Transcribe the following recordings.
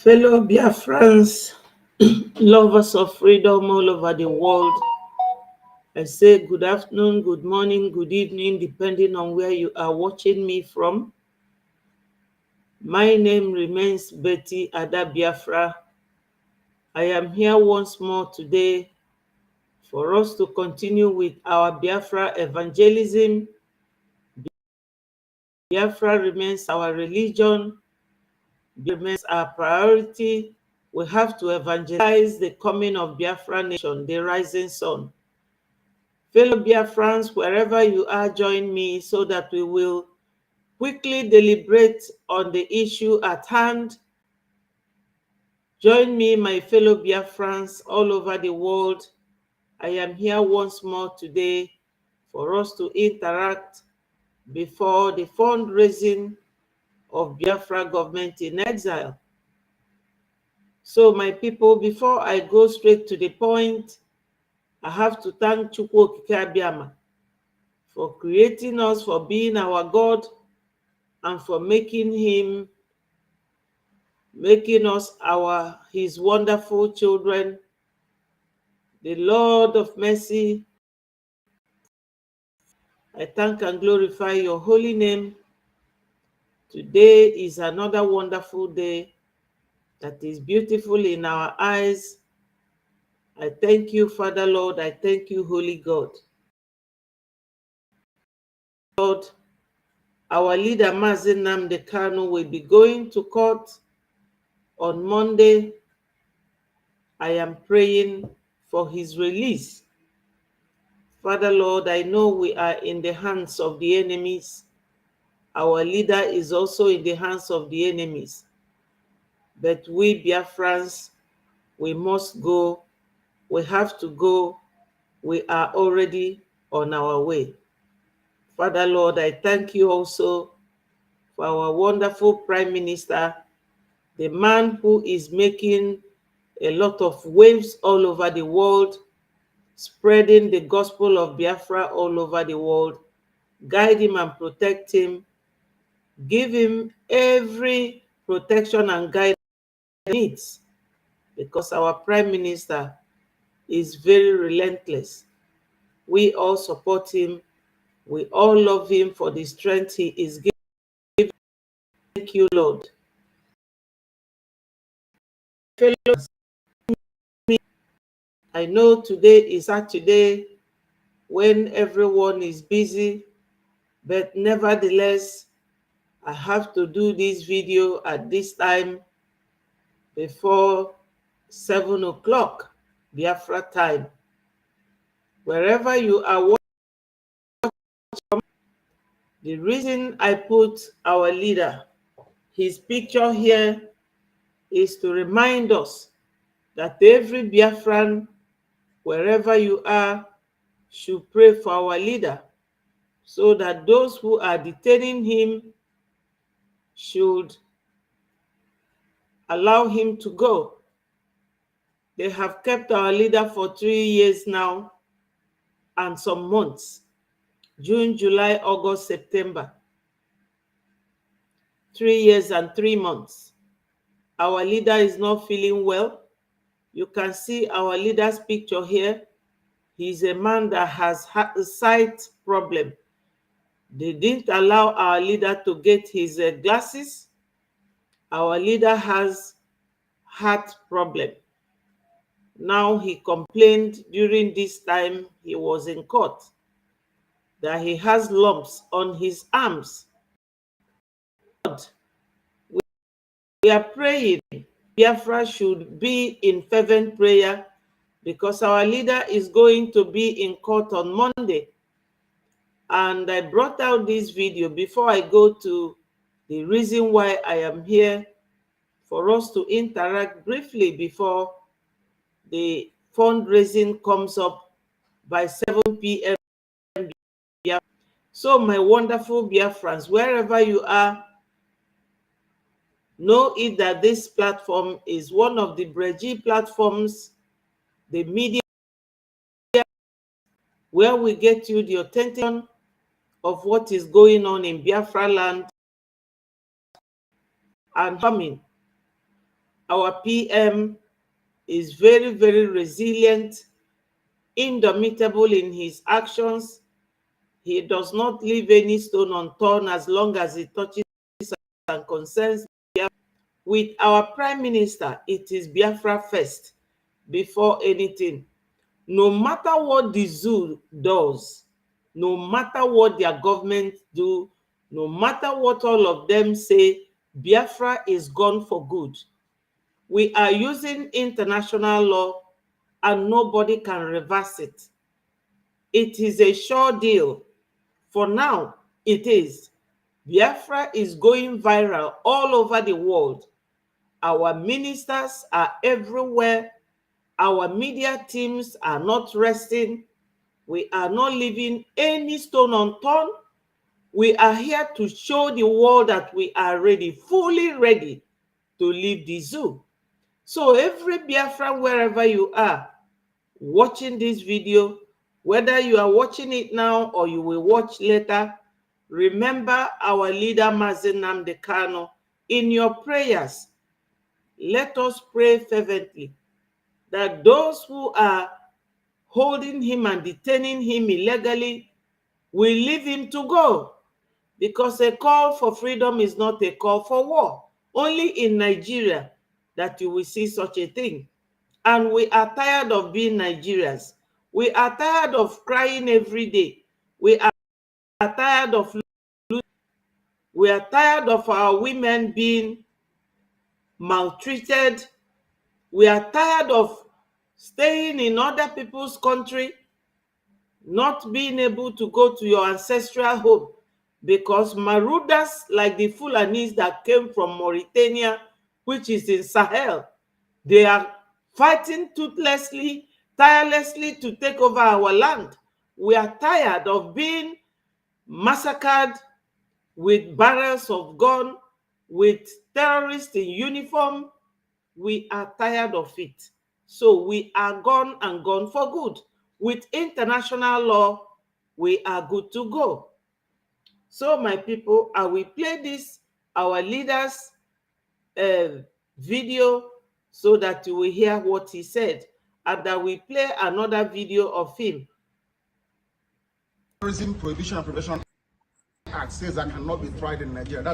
Fellow Biafrans, lovers of freedom all over the world, I say good afternoon, good morning, good evening, depending on where you are watching me from. My name remains Betty Ada Biafra. I am here once more today for us to continue with our Biafra evangelism. Biafra remains our religion, remains our priority. We have to evangelize the coming of Biafra nation, the rising sun. Fellow Biafrans, wherever you are, join me so that we will quickly deliberate on the issue at hand. Join me, my fellow Biafrans all over the world. I am here once more today for us to interact before the fundraising of Biafra government in exile. So my people, before I go straight to the point, I have to thank Chukwu Okike Abiama for creating us, for being our God, and for making us his wonderful children. The Lord of mercy, I thank and glorify your holy name. Today is another wonderful day that is beautiful in our eyes. I thank you, Father Lord. I thank you, Holy God. Lord, our leader, Mazi Nnamdi Kanu, will be going to court on Monday. I am praying for his release. Father Lord, I know we are in the hands of the enemies. Our leader is also in the hands of the enemies. But we Biafrans, we must go. We have to go. We are already on our way. Father Lord, I thank you also for our wonderful Prime Minister, the man who is making a lot of waves all over the world, spreading the gospel of Biafra all over the world. Guide him and protect him. Give him every protection and guidance he needs, because our Prime Minister is very relentless. We all support him. We all love him for the strength he is giving. Thank you, Lord. Fellows, I know today is Saturday when everyone is busy, but nevertheless, I have to do this video at this time before 7 o'clock Biafra time. Wherever you are watching, the reason I put our leader, his picture here, is to remind us that every Biafran, wherever you are, should pray for our leader, so that those who are detaining him should allow him to go. They have kept our leader for 3 years now and some months. June, July, August, September. 3 years and 3 months. Our leader is not feeling well. You can see our leader's picture here. He's a man that has had a sight problem. They didn't allow our leader to get his glasses. Our leader has heart problem. Now he complained during this time he was in court that he has lumps on his arms. We are praying Biafra should be in fervent prayer, because our leader is going to be in court on Monday. And I brought out this video before I go to the reason why I am here, for us to interact briefly before the fundraising comes up by 7 p.m. So my wonderful Biafrans, wherever you are, know it that this platform is one of the Brgie platforms, the media where we get you the authentic of what is going on in BIAFRALAND and coming. Our PM is very, very resilient, indomitable in his actions. He does not leave any stone unturned as long as it touches and concerns Biafra. With our Prime Minister, it is Biafra first before anything. No matter what the zoo does, no matter what their government do, no matter what all of them say, Biafra is gone for good. We are using international law and nobody can reverse it. It is a sure deal. For now, it is. Biafra is going viral all over the world. Our ministers are everywhere. Our media teams are not resting. We are not leaving any stone unturned. We are here to show the world that we are ready, fully ready to leave the zoo. So every Biafran, wherever you are watching this video, whether you are watching it now or you will watch later, remember our leader Mazi Nnamdi Kanu in your prayers. Let us pray fervently that those who are holding him and detaining him illegally will leave him to go, because a call for freedom is not a call for war. Only in Nigeria that you will see such a thing. And we are tired of being Nigerians. We are tired of crying every day. We are tired of losing. We are tired of our women being maltreated. We are tired of staying in other people's country, not being able to go to your ancestral home, because marauders like the Fulanis that came from Mauritania, which is in Sahel, they are fighting toothlessly, tirelessly to take over our land. We are tired of being massacred with barrels of gun, with terrorists in uniform. We are tired of it. So we are gone and gone for good. With international law, we are good to go. So my people, I will play this, our leaders' video, so that you will hear what he said. And I will play another video of him. Terrorism Prohibition and Prevention Act says I cannot be tried in Nigeria.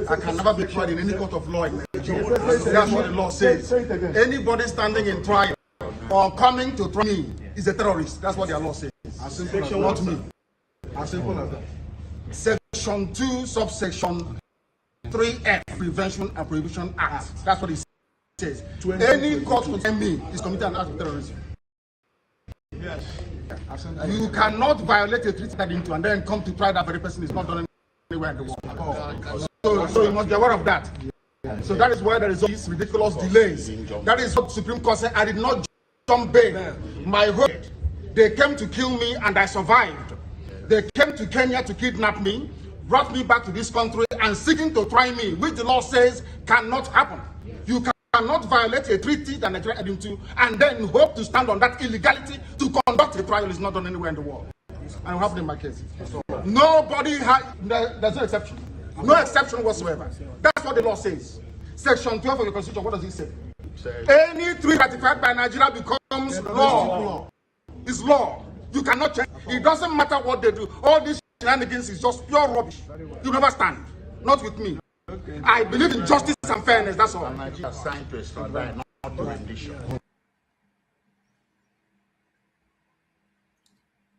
I can never be tried in any court of law in Nigeria. That's what the law says. Anybody standing in trial or coming to try me is a terrorist. That's what their law says. As simple as not me. As simple as that. Section 2, subsection 3F, Prevention and Prohibition Act. That's what it says. Any court to tell me is committed an act of terrorism. Yes. You cannot violate a treaty into and then come to try that very person is not done anywhere in the world. So you must be aware of that. So that is why there is all these ridiculous delays. That is what the Supreme Court said. I did not jump bail. My hope, they came to kill me and I survived. They came to Kenya to kidnap me, brought me back to this country and seeking to try me, which the law says cannot happen. You cannot violate a treaty that Nigeria entered into and then hope to stand on that illegality to conduct a trial is not done anywhere in the world. And it happened in my case. Nobody has, there's no exception. No exception whatsoever. That's what the law says. Section 12 of the Constitution, what does it say? Any treaty ratified by Nigeria becomes law. It's law. You cannot change. It doesn't matter what they do. All these shenanigans is just pure rubbish. You never stand. Not with me. I believe in justice and fairness, that's all. Nigeria signed to a survive, not to rendition.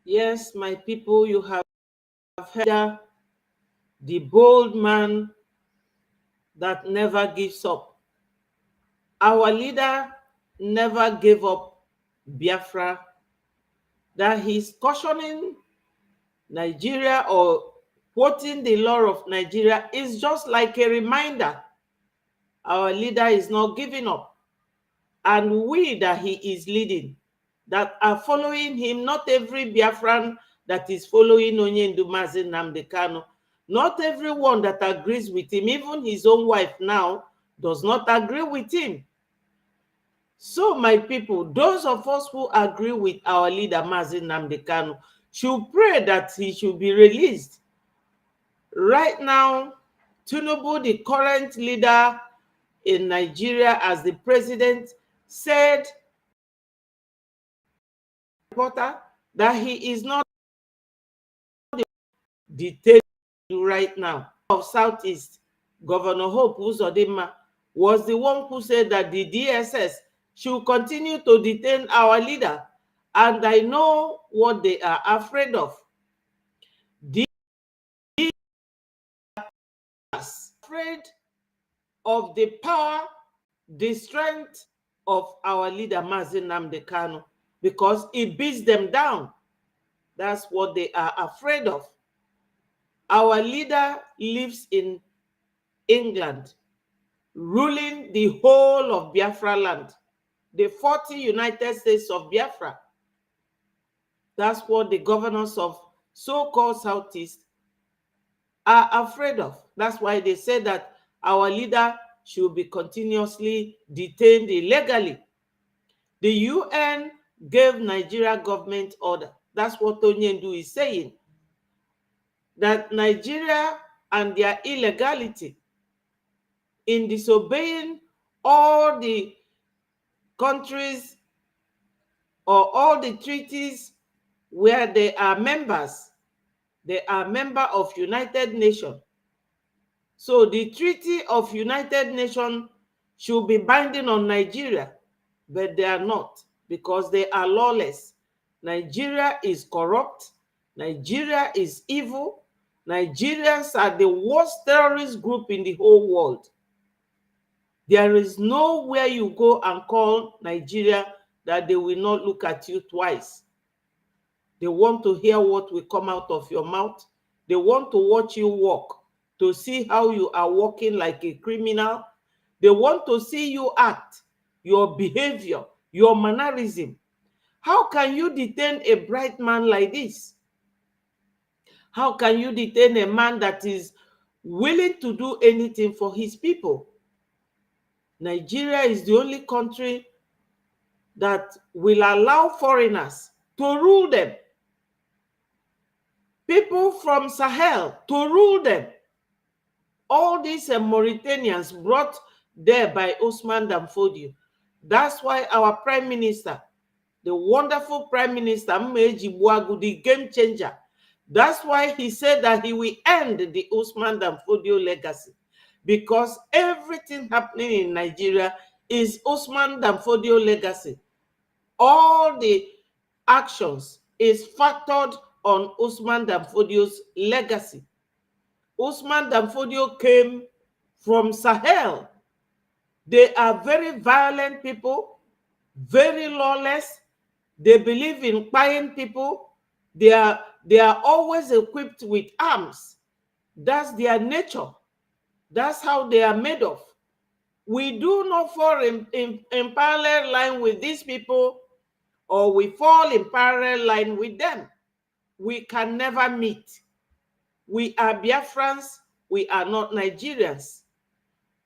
Yes, my people, you have heard the bold man that never gives up. Our leader never gave up Biafra, that he's cautioning Nigeria or quoting the law of Nigeria is just like a reminder. Our leader is not giving up. And we that he is leading, that are following him, not every Biafran that is following Onyendu Mazi Nnamdi Kanu, not everyone that agrees with him, even his own wife now, does not agree with him. So my people, those of us who agree with our leader Mazi Nnamdi Kanu should pray that he should be released. Right now, Tinubu, the current leader, in Nigeria, as the president said, reporter, that he is not detained right now. Of Southeast, Governor Hope Uzodinma was the one who said that the DSS should continue to detain our leader. And I know what they are afraid of. They are afraid of the power, the strength of our leader, Mazi Nnamdi Kanu, because it beats them down. That's what they are afraid of. Our leader lives in England, ruling the whole of BIAFRALAND, the 40 United States of Biafra. That's what the governors of so-called Southeast are afraid of. That's why they say that our leader should be continuously detained illegally. The UN gave Nigeria government order. That's what Onyendu is saying. That Nigeria and their illegality in disobeying all the countries or all the treaties where they are members. They are member of United Nations. So the Treaty of United Nations should be binding on Nigeria, but they are not, because they are lawless. Nigeria is corrupt. Nigeria is evil. Nigerians are the worst terrorist group in the whole world. There is nowhere you go and call Nigeria that they will not look at you twice. They want to hear what will come out of your mouth. They want to watch you walk, to see how you are walking like a criminal. They want to see you act, your behavior, your mannerism. How can you detain a bright man like this? How can you detain a man that is willing to do anything for his people? Nigeria is the only country that will allow foreigners to rule them. People from Sahel to rule them. All these Mauritanians brought there by Ousmane Danfodio. That's why our Prime Minister, the wonderful Prime Minister, Mmeji Buagu, the game changer, that's why he said that he will end the Ousmane Danfodio legacy. Because everything happening in Nigeria is Ousmane Danfodio legacy. All the actions is factored on Ousmane Danfodio's legacy. Ousmane Danfodio came from Sahel. They are very violent people, very lawless. They believe in buying people. They are always equipped with arms. That's their nature. That's how they are made of. We do not fall in parallel line with these people, or we fall in parallel line with them. We can never meet. We are Biafrans. We are not Nigerians.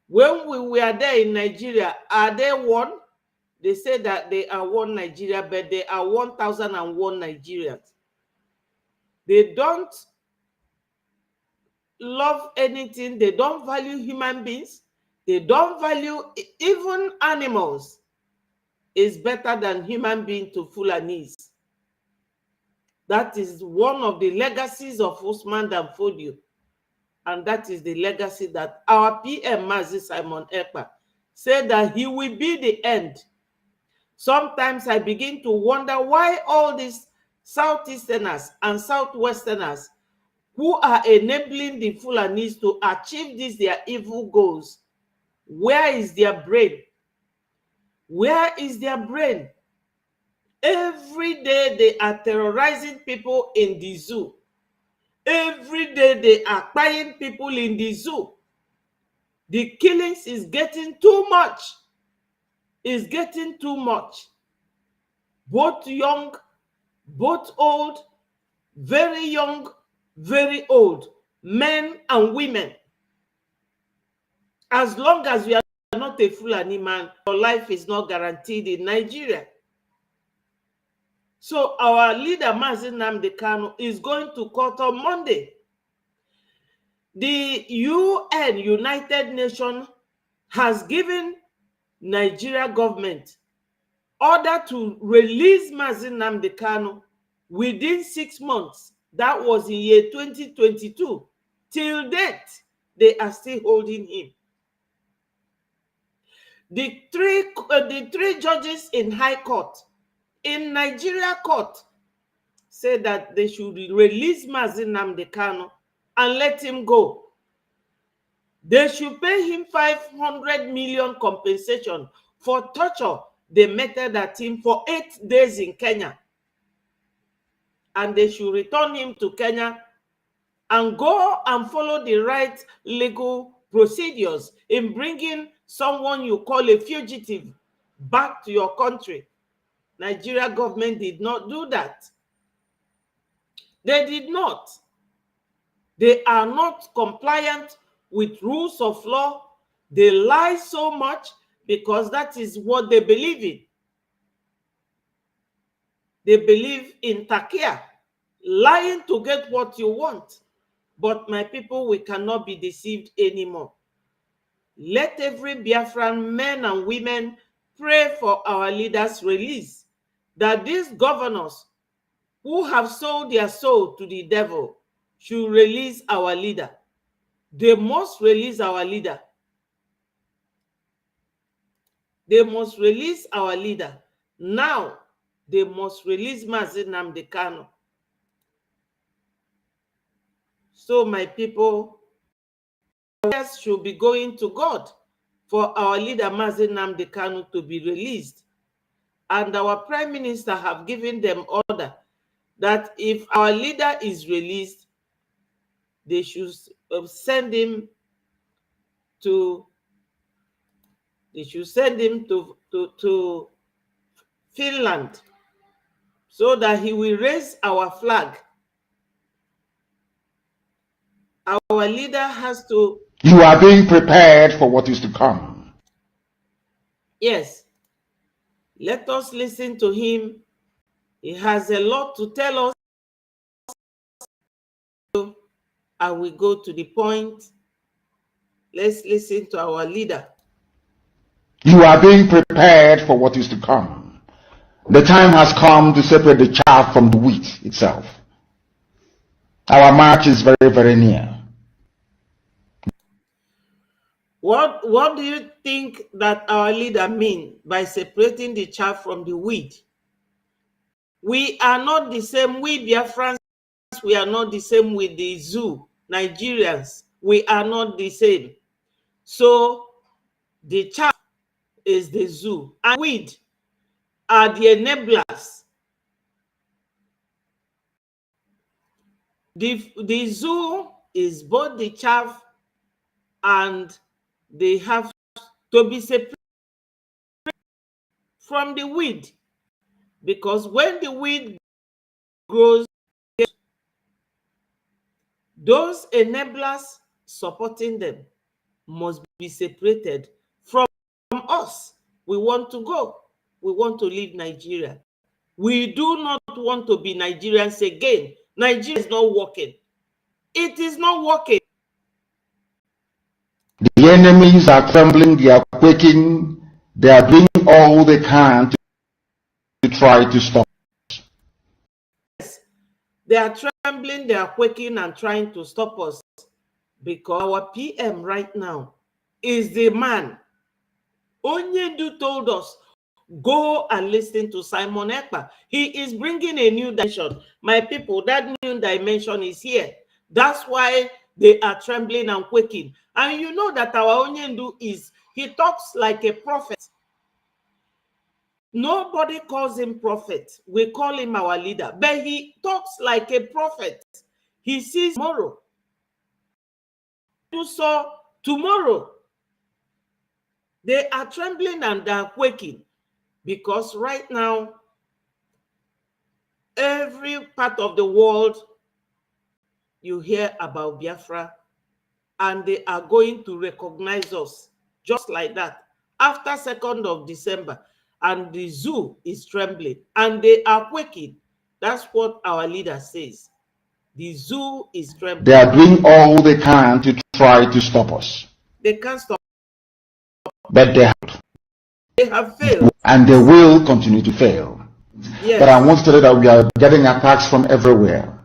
When we were there in Nigeria, are they one? They say that they are one Nigeria, but they are 1,001 Nigerians. They don't love anything. They don't value human beings. They don't value even animals. Is better than human being to Fulanis. That is one of the legacies of Ousmane Danfodio. And that is the legacy that our PM, Mazi Simon Ekpa, said that he will be the end. Sometimes I begin to wonder why all these Southeasterners and Southwesterners who are enabling the Fulanis to achieve these their evil goals, where is their brain? Where is their brain? Every day they are terrorizing people in the zoo. Every day they are buying people in the zoo. The killings is getting too much. It's getting too much. Both young, both old, very young, very old, men and women. As long as you are not a Fulani man, your life is not guaranteed in Nigeria. So our leader, Mazi Nnamdi Kanu, is going to court on Monday. The UN, United Nations, has given Nigeria government order to release Mazi Nnamdi Kanu within 6 months. That was in year 2022. Till date, they are still holding him. The three judges in High Court, in Nigeria court, said that they should release Mazi Nnamdi Kanu and let him go. They should pay him 500 million compensation for torture they meted at him for 8 days in Kenya. And they should return him to Kenya and go and follow the right legal procedures in bringing someone you call a fugitive back to your country. Nigeria government did not do that. They did not. They are not compliant with rules of law. They lie so much because that is what they believe in. They believe in takia, lying to get what you want. But my people, we cannot be deceived anymore. Let every Biafran men and women pray for our leaders' release, that these governors who have sold their soul to the devil should release our leader. They must release our leader. They must release our leader. Now, they must release Mazi Nnamdi Kanu. So, my people, prayers should be going to God for our leader Mazi Nnamdi Kanu to be released. And our Prime Minister have given them order that if our leader is released, they should send him to Finland so that he will raise our flag. Our leader has to... You are being prepared for what is to come. Yes. Let us listen to him. He has a lot to tell us. I will go to the point. Let's listen to our leader. You are being prepared for what is to come. The time has come to separate the chaff from the wheat itself. Our march is very, very near. What do you think that our leader means by separating the chaff from the wheat? We are not the same. We Biafrans, we are not the same with the zoo. Nigerians, we are not the same. So the chaff is the zoo, and weed are the enablers. The zoo is both the chaff and they have to be separated from the weed, because when the weed grows, those enablers supporting them must be separated from us. We want to go. We want to leave Nigeria. We do not want to be Nigerians again. Nigeria is not working. It is not working. The enemies are trembling, they are quaking, they are doing all they can to try to stop us. Yes, they are trembling, they are quaking and trying to stop us, because our PM right now is the man. Onyedu told us, go and listen to Simon Ekpa. He is bringing a new dimension. My people, that new dimension is here. That's why they are trembling and quaking. And you know that our Onyedu he talks like a prophet. Nobody calls him prophet. We call him our leader. But he talks like a prophet. He sees tomorrow. You saw tomorrow. They are trembling and they are quaking. Because right now, every part of the world, you hear about Biafra, and they are going to recognize us just like that after 2nd of December. And the zoo is trembling and they are quaking. That's what our leader says. The zoo is trembling. They are doing all they can to try to stop us. They can't stop But they have failed. And they will continue to fail. Yes. But I want to tell you that we are getting attacks from everywhere.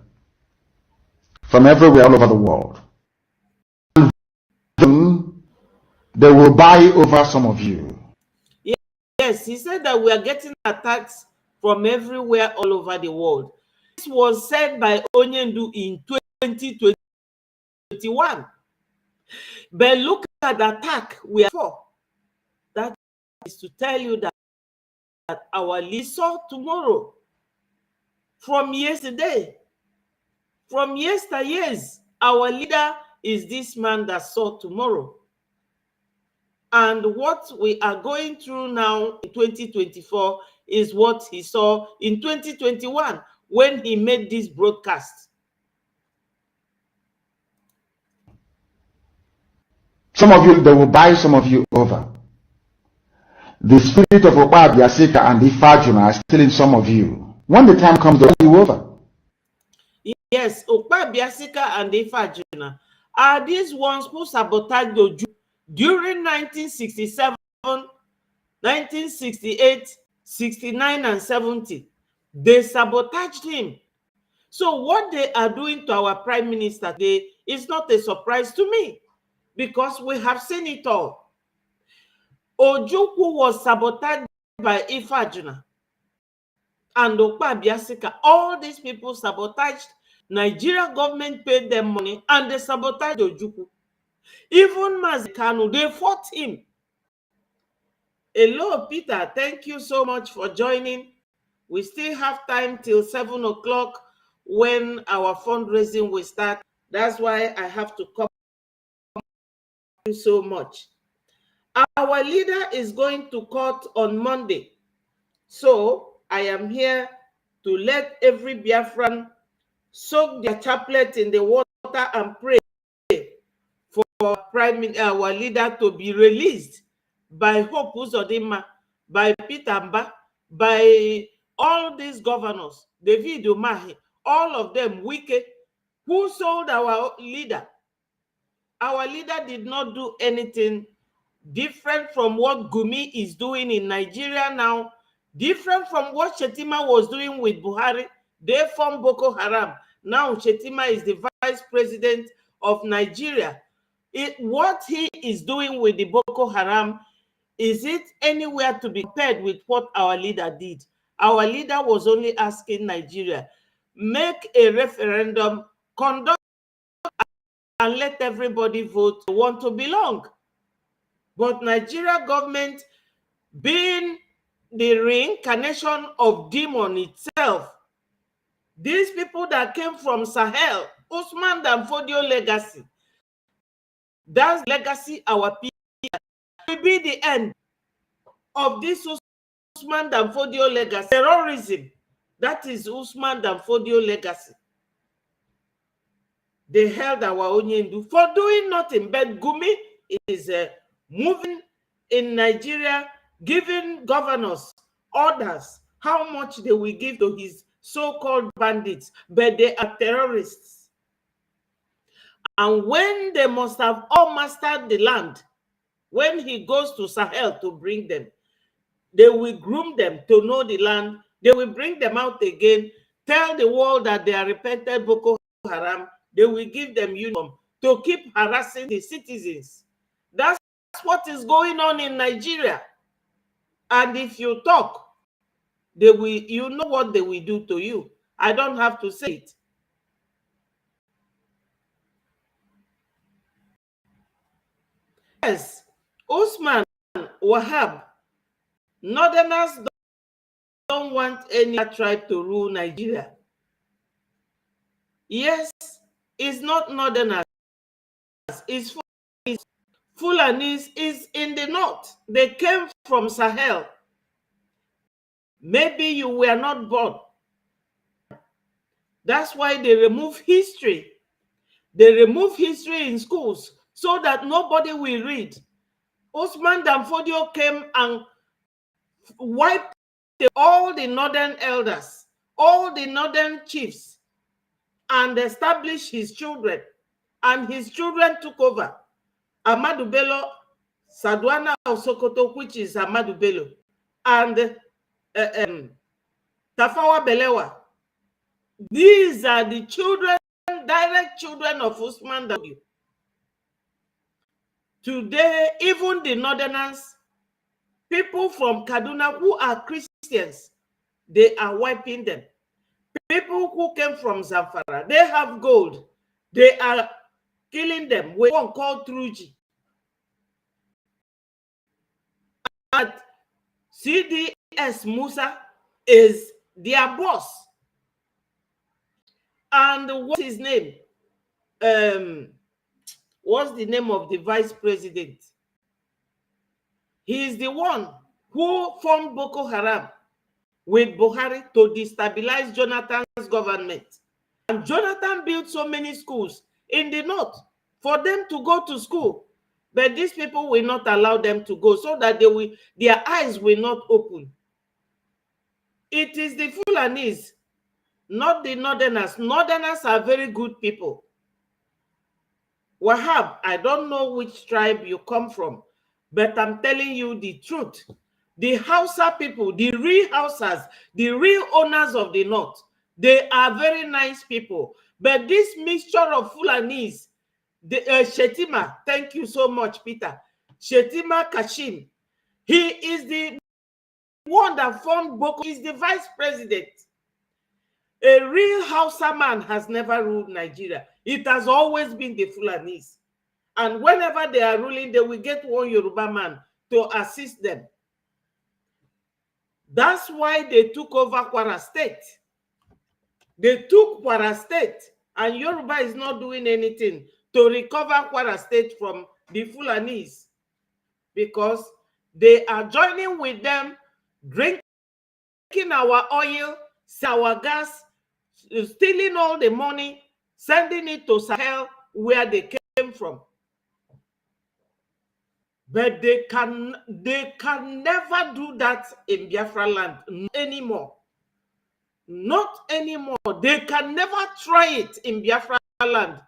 From everywhere all over the world. They will buy over some of you. Yes, he said that we are getting attacks from everywhere all over the world. This was said by Onyendu in 2021. But look at the attack we are for. That is to tell you that our leader saw tomorrow. From yesterday. From yesteryears, our leader is this man that saw tomorrow. And what we are going through now in 2024 is what he saw in 2021 when he made this broadcast. Some of you, they will buy some of you over. The spirit of BIAFRALAND and the Ifajuna are still in some of you. When the time comes, they'll buy you over. Yes, BIAFRALAND and the Ifajuna are these ones who sabotaged the Jew during 1967, 1968, 69, and 70. They sabotaged him. So what they are doing to our prime minister today is not a surprise to me, because we have seen it all. Ojukwu was sabotaged by Ifajuna and BIAFRALAND. All these people sabotaged. Nigeria government paid them money and they sabotaged Ojukwu. Even Mazikanu, they fought him. Hello, Peter. Thank you so much for joining. We still have time till 7 o'clock when our fundraising will start. That's why I have to come. Thank you so much. Our leader is going to court on Monday. So I am here to let every Biafran soak their chaplet in the water and pray for our leader to be released by Hope Uzodinma, by Peter Mba, by all these governors, David Umahi, all of them wicked, who sold our leader. Our leader did not do anything different from what Gumi is doing in Nigeria now, different from what Shetima was doing with Buhari. They formed Boko Haram. Now Shetima is the vice president of Nigeria. What he is doing with the Boko Haram, is it anywhere to be compared with what our leader did? Our leader was only asking Nigeria, make a referendum, conduct and let everybody vote who want to belong. But Nigeria government, being the reincarnation of demon itself, these people that came from Sahel, Usman Danfodio legacy, that's legacy our people will be the end of this Usman Danfodio legacy. Terrorism, that is Usman Danfodio legacy. They held our Onyendu for doing nothing, but Gumi is moving in Nigeria, giving governors orders how much they will give to his so-called bandits, but they are terrorists. And when they must have all mastered the land, when he goes to Sahel to bring them, they will groom them to know the land. They will bring them out again, tell the world that they are repentant Boko Haram. They will give them uniform to keep harassing the citizens. That's what is going on in Nigeria. And if you talk, they will, you know what they will do to you. I don't have to say it. Yes, Usman Wahab, Northerners don't want any tribe to rule Nigeria. Yes, it's not Northerners, it's Fulanis is in the north. They came from Sahel. Maybe you were not born. That's why they remove history. They remove history in schools so that nobody will read. Usman Danfodio came and wiped all the northern elders, all the northern chiefs, and established his children. And his children took over. Ahmadu Bello Sadwana of Sokoto, which is Ahmadu Bello, and Tafawa Balewa. These are the children, direct children of Usman W. Today, even the Northerners, people from Kaduna who are Christians, they are wiping them. People who came from Zamfara, they have gold. They are killing them with one called Brgie. And CDS Musa is their boss. And what's his name? What's the name of the vice president? He is the one who formed Boko Haram with Buhari to destabilize Jonathan's government. And Jonathan built so many schools in the north for them to go to school. But these people will not allow them to go so that their eyes will not open. It is the Fulanis, not the Northerners. Northerners are very good people. Wahab, I don't know which tribe you come from, but I'm telling you the truth. The Hausa people, the real Hausas, the real owners of the north, they are very nice people. But this mixture of Fulanis, Shetima, thank you so much, Peter. Shetima Kashim, he is the one that formed Boko, is the vice president. A real Hausa man has never ruled Nigeria. It has always been the Fulanis. And whenever they are ruling, they will get one Yoruba man to assist them. That's why they took over Kwara State. They took Kwara State, and Yoruba is not doing anything to recover Kwara State from the Fulanis because they are joining with them, drinking our oil, our gas, stealing all the money, sending it to Sahel where they came from. But they can never do that in Biafra land anymore. Not anymore. They can never try it in Biafra land.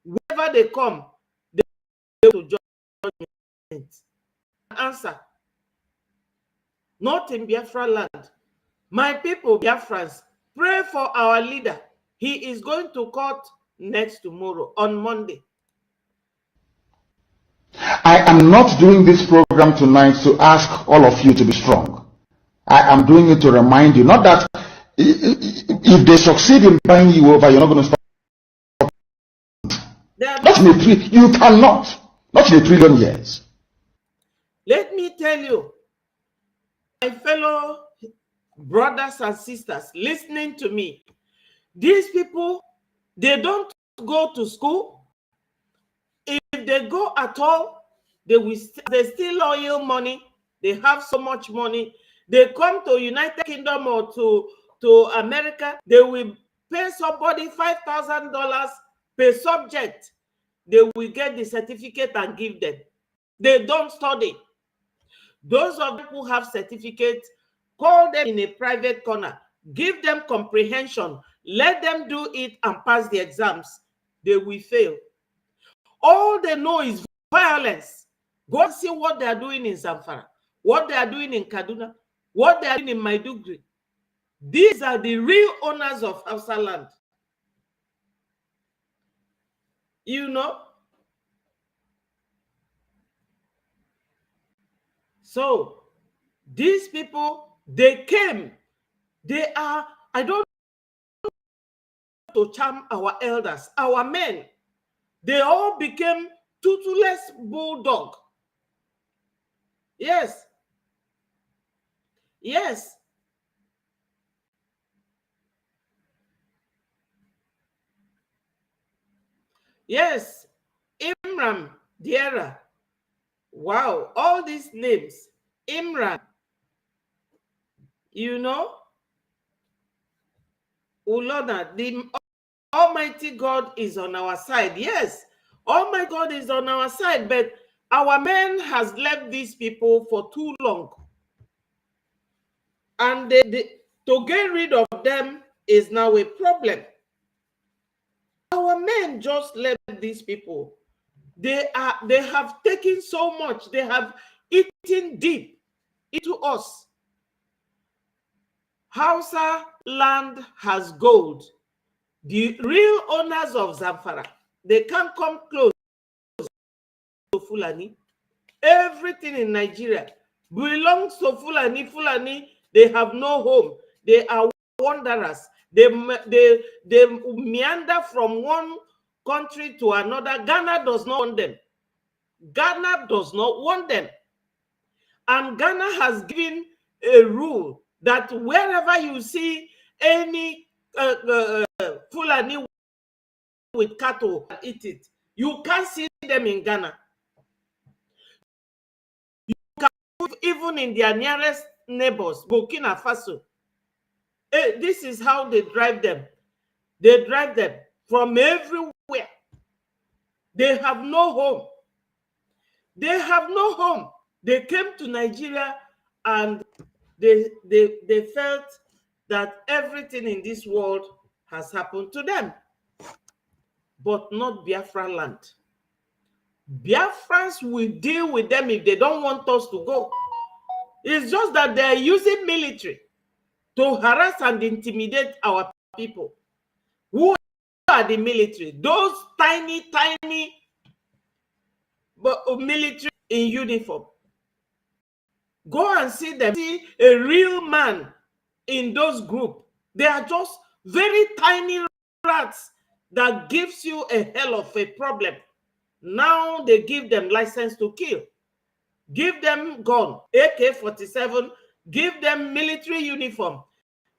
Wherever they come, they go to judgment. Answer. Not in Biafra land. My people, Biafrans, pray for our leader. He is going to court next tomorrow, on Monday. I am not doing this program tonight to ask all of you to be strong. I am doing it to remind you, not that if they succeed in buying you over, you're not going to stop. Not in a trillion. You cannot. Not in a trillion years. Let me tell you, my fellow brothers and sisters listening to me, these people, they don't go to school. If they go at all, they steal oil money. They have so much money. They come to United Kingdom or to America. They will pay somebody $5,000 per subject. They will get the certificate and give them. They don't study. Those of them who have certificates, call them in a private corner. Give them comprehension. Let them do it and pass the exams. They will fail. All they know is violence. Go and see what they are doing in Zamfara, what they are doing in Kaduna, what they are doing in Maiduguri. These are the real owners of Hausa land. You know? So, these people, they came. They are, I don't know, to charm our elders, our men. They all became toothless bulldog. Yes. Yes. Yes. Imran, Diera. Wow. All these names. Imran. You know? Ulona, the Almighty God is on our side. Yes. Almighty God is on our side, but our men has left these people for too long. And to get rid of them is now a problem. Our men just left these people. They have taken so much. They have eaten deep into us. Hausa land has gold. The real owners of Zamfara, they can't come close to Fulani. Everything in Nigeria belongs to Fulani. Fulani, they have no home. They are wanderers. They meander from one country to another. Ghana does not want them. Ghana does not want them. And Ghana has given a rule that wherever you see any Fulani with cattle eat it, you can't see them in Ghana. You can move even in their nearest neighbors, Burkina Faso. This is how they drive them. They drive them from everywhere. They have no home. They have no home. They came to Nigeria and they felt that everything in this world has happened to them, but not Biafra land. Biafrans will deal with them if they don't want us to go. It's just that they're using military to harass and intimidate our people. Who are the military? Those tiny military in uniform. Go and see them. See a real man in those groups. They are just very tiny rats that gives you a hell of a problem. Now they give them license to kill. Give them gun, AK-47. Give them military uniform.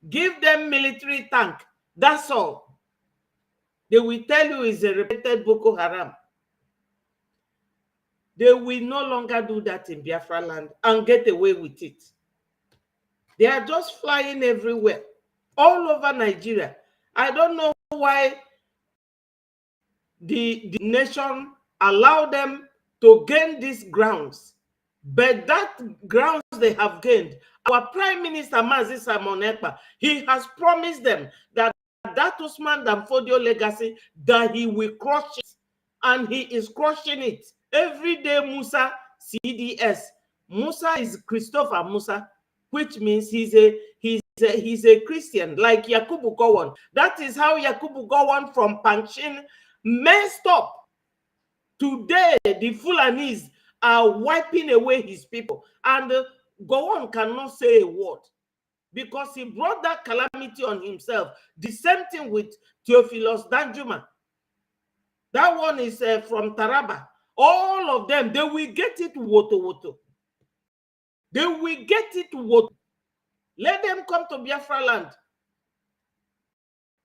Give them military tank. That's all. They will tell you it's a repeated Boko Haram. They will no longer do that in Biafra land and get away with it. They are just flying everywhere, all over Nigeria. I don't know why the nation allowed them to gain these grounds. But that grounds they have gained, our Prime Minister Mazi Simon Ekpa, he has promised them that Usman Danfodio legacy, that he will crush it. And he is crushing it. Every day, Musa, CDS. Musa is Christopher Musa, which means he's a Christian, like Yakubu Gowon. That is how Yakubu Gowon from Panchin messed up. Today, the Fulanis are wiping away his people. And Gowon cannot say a word because he brought that calamity on himself. The same thing with Theophilus Danjuma. That one is from Taraba. All of them, they will get it Wotowoto. They will get it Wotowoto. Let them come to Biafra land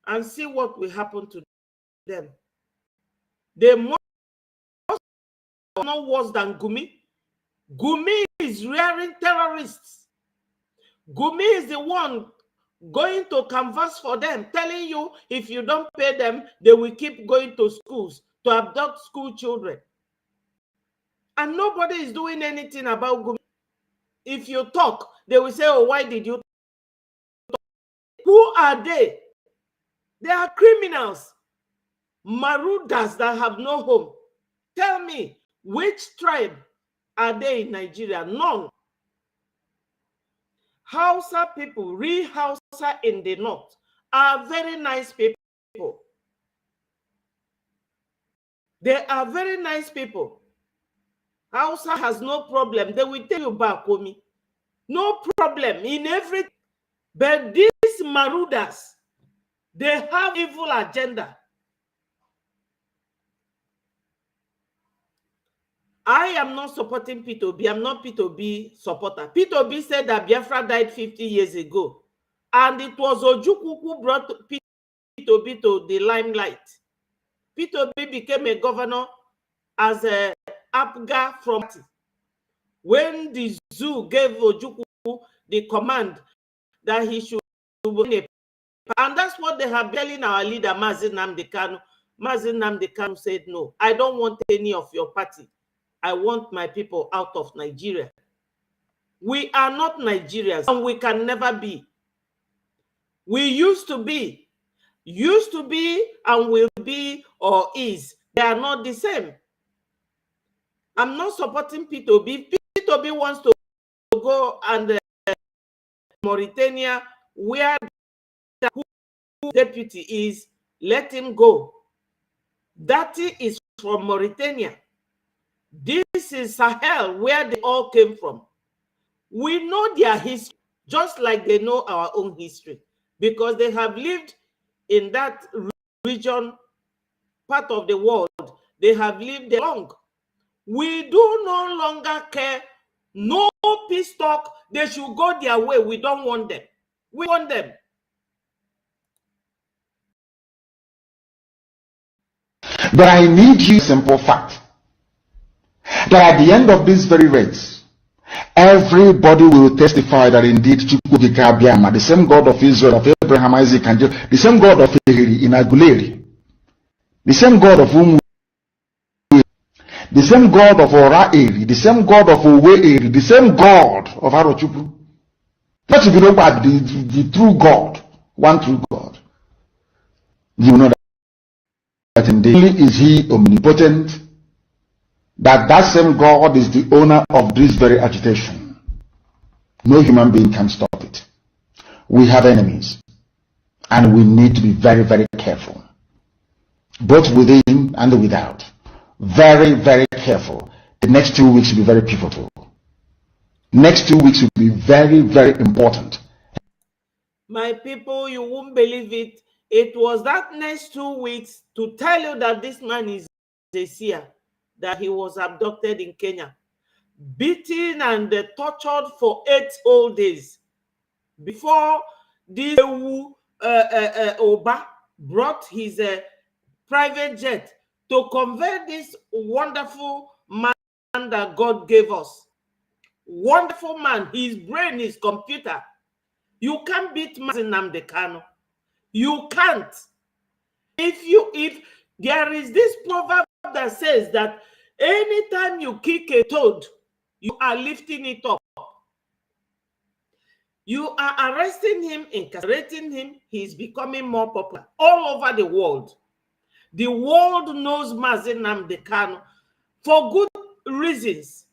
and see what will happen to them. They must not worse than Gumi. Gumi is rearing terrorists. Gumi is the one going to canvass for them, telling you if you don't pay them, they will keep going to schools to abduct school children. And nobody is doing anything about Gumi. If you talk, they will say, oh, why did you talk? Who are they? They are criminals, marauders that have no home. Tell me, which tribe are they in Nigeria? None. Hausa people, real Hausa in the north, are very nice people. They are very nice people. Hausa has no problem. They will tell you back, Omi. No problem in everything. But these marauders, they have evil agenda. I am not supporting P2B. I'm not P2B supporter. P2B said that Biafra died 50 years ago. And it was Ojukwu who brought P2B to the limelight. P2B became a governor as a Apga from when the zoo gave Ojukwu the command that he should win a, and that's what they have telling our leader Mazi Nnamdi Kanu. Mazi Nnamdi Kanu said, no, I don't want any of your party. I want my people out of Nigeria. We are not Nigerians and we can never be. We used to be and will be or is. They are not the same. I'm not supporting P2B. If P2B wants to go and Mauritania, where the deputy is, let him go. That is from Mauritania. This is Sahel, where they all came from. We know their history, just like they know our own history, because they have lived in that region, part of the world. They have lived there long. We do no longer care. No peace talk. They should go their way. We don't want them. We want them. But I need you simple fact that at the end of this very race, everybody will testify that indeed the same God of Israel, of Abraham, Isaac, and Jacob, the same God of Ehiri in Aguleri, the same God of Umu, the same God of Ora Eri, the same God of Owe Eri, the same God of Arochukwu. Let's be about the true God, one true God. You know that indeed is He omnipotent, that same God is the owner of this very agitation. No human being can stop it. We have enemies, and we need to be very, very careful, both within and without. Very, very careful. The next 2 weeks will be very pivotal. Next 2 weeks will be very, very important. My people, you won't believe it. It was that next 2 weeks to tell you that this man is a seer, that he was abducted in Kenya, beaten and tortured for 8 whole days before this Oba brought his private jet to convey this wonderful man that God gave us. Wonderful man. His brain is computer. You can't beat Mazi Nnamdi Kanu. You can't. If there is this proverb that says that anytime you kick a toad, you are lifting it up. You are arresting him, incarcerating him. He's becoming more popular all over the world. The world knows Mazi Nnamdi Kanu for good reasons,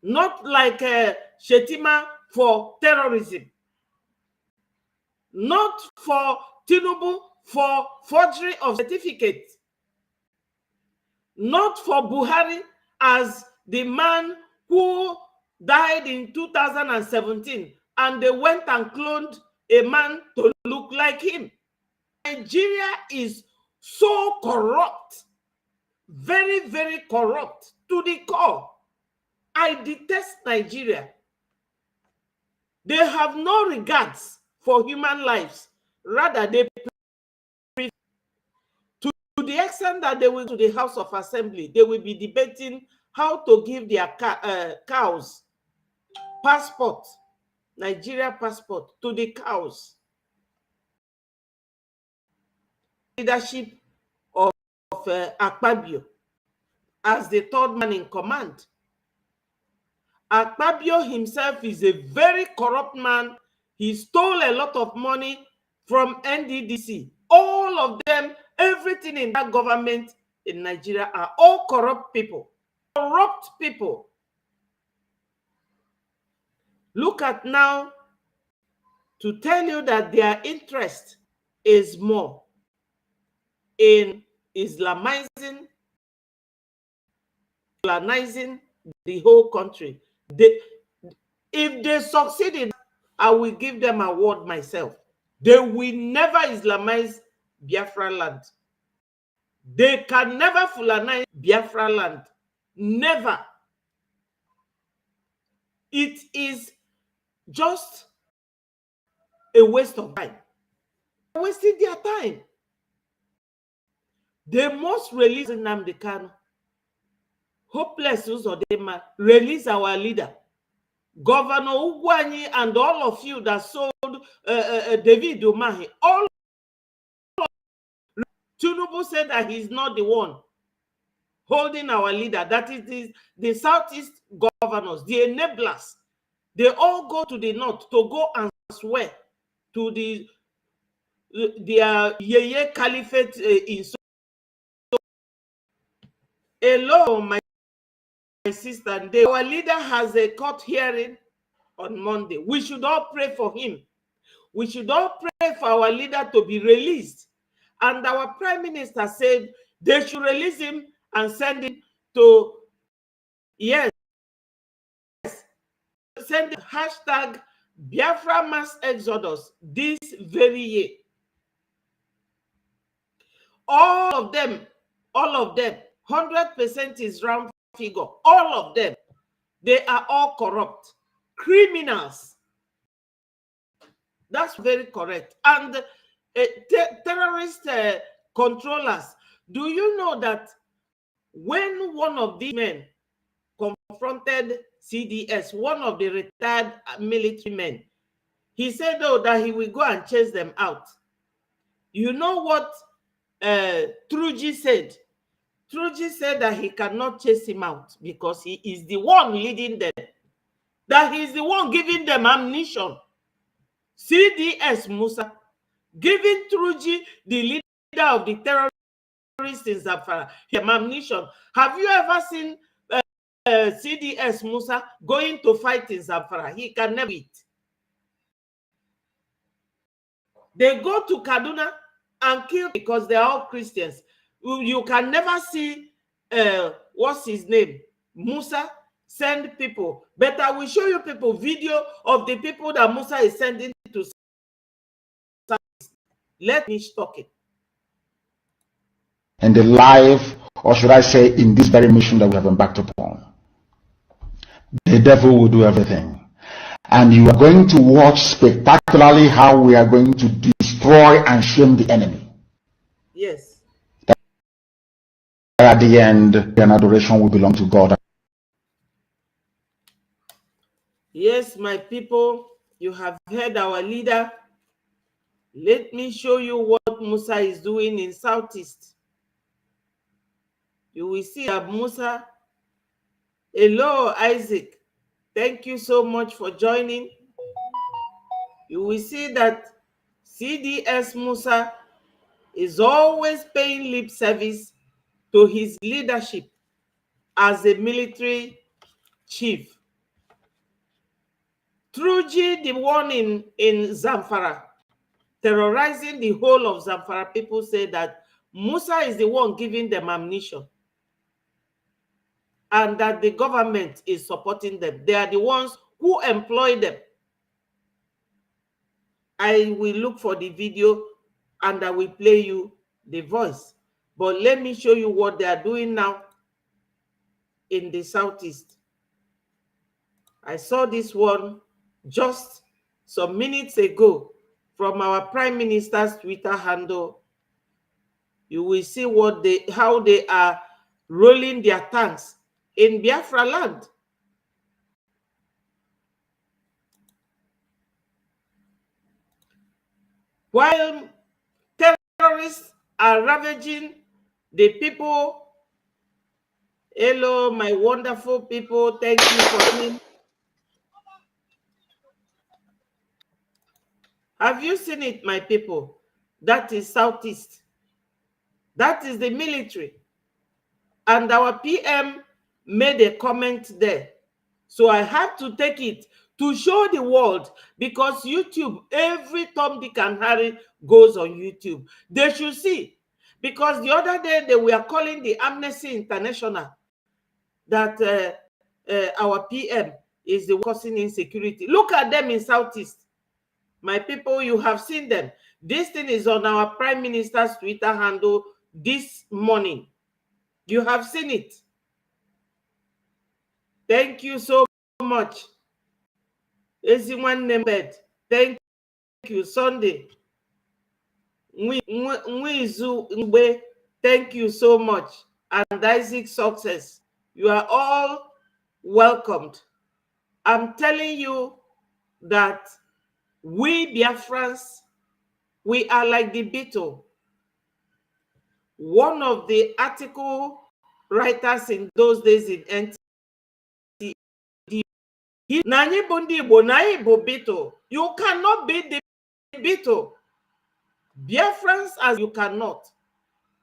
not like Shetima for terrorism, not for Tinubu for forgery of certificates, not for Buhari as the man who died in 2017 and they went and cloned a man to look like him. Nigeria is so corrupt, very, very corrupt to the core. I detest Nigeria. They have no regards for human lives. Rather, they to the extent that they will to the House of Assembly, they will be debating how to give their cows passport, Nigeria passport, to the cows. Leadership of Akpabio as the third man in command. Akpabio himself is a very corrupt man. He stole a lot of money from NDDC. All of them, everything in that government in Nigeria are all corrupt people. Corrupt people. Look at now to tell you that their interest is more in Islamizing, colonizing the whole country. If they succeed in that, I will give them an award myself. They will never Islamize Biafran land. They can never Fulanize Biafran land. Never. It is just a waste of time. They wasted their time. They must release Nnamdi Kanu. Hopeless Uzodinma, release our leader. Governor Ugwuanyi and all of you that sold David Umahi, all Tinubu said that he's not the one holding our leader. That is the Southeast governors, the enablers. They all go to the north to go and swear to their Yeye Caliphate in. Hello, my sister, our leader has a court hearing on Monday. We should all pray for him. We should all pray for our leader to be released. And our prime minister said they should release him and send him to, yes, send the hashtag Biafra mass exodus this very year. All of them, 100% is round figure. All of them, they are all corrupt, criminals. That's very correct. And terrorist controllers. Do you know that when one of these men confronted CDS, one of the retired military men, he said, oh, that he will go and chase them out. You know what Brgie said? Brgie said that he cannot chase him out because he is the one leading them, that he is the one giving them ammunition. CDS Musa giving Brgie, the leader of the terrorists in Zamfara, him ammunition. Have you ever seen CDS Musa going to fight in Zamfara? He can never eat. They go to Kaduna and kill because they are all Christians. You can never see what's his name, Musa, send people. But I will show you people video of the people that Musa is sending to. Let me stop it. In the life, or should I say, in this very mission that we have embarked upon, the devil will do everything. And you are going to watch spectacularly how we are going to destroy and shame the enemy. Yes. At the end, an adoration will belong to God. Yes, my people, you have heard our leader. Let me show you what Musa is doing in Southeast. You will see that Musa. Hello, Isaac. Thank you so much for joining. You will see that CDS Musa is always paying lip service to his leadership as a military chief. Brgie, the one in Zamfara, terrorizing the whole of Zamfara, people say that Musa is the one giving them ammunition and that the government is supporting them. They are the ones who employ them. I will look for the video and I will play you the voice. But let me show you what they are doing now in the Southeast. I saw this one just some minutes ago from our Prime Minister's Twitter handle. You will see what how they are rolling their tanks in Biafra land. While terrorists are ravaging the people. Hello, my wonderful people. Thank you for coming. Have you seen it, my people? That is Southeast. That is the military. And our PM made a comment there. So I have to take it to show the world, because YouTube, every Tom, Dick, and Harry goes on YouTube. They should see. Because the other day they were calling the Amnesty International that our PM is the causing insecurity. Look at them in Southeast. My people, you have seen them. This thing is on our Prime Minister's Twitter handle this morning. You have seen it. Thank you so much. Everyone named. Thank you, Sunday. Thank you so much. And Isaac Success. You are all welcomed. I'm telling you that we Biafrans, we are like the beetle. One of the article writers in those days in NTD, you cannot be the beetle. Biafrans as you cannot.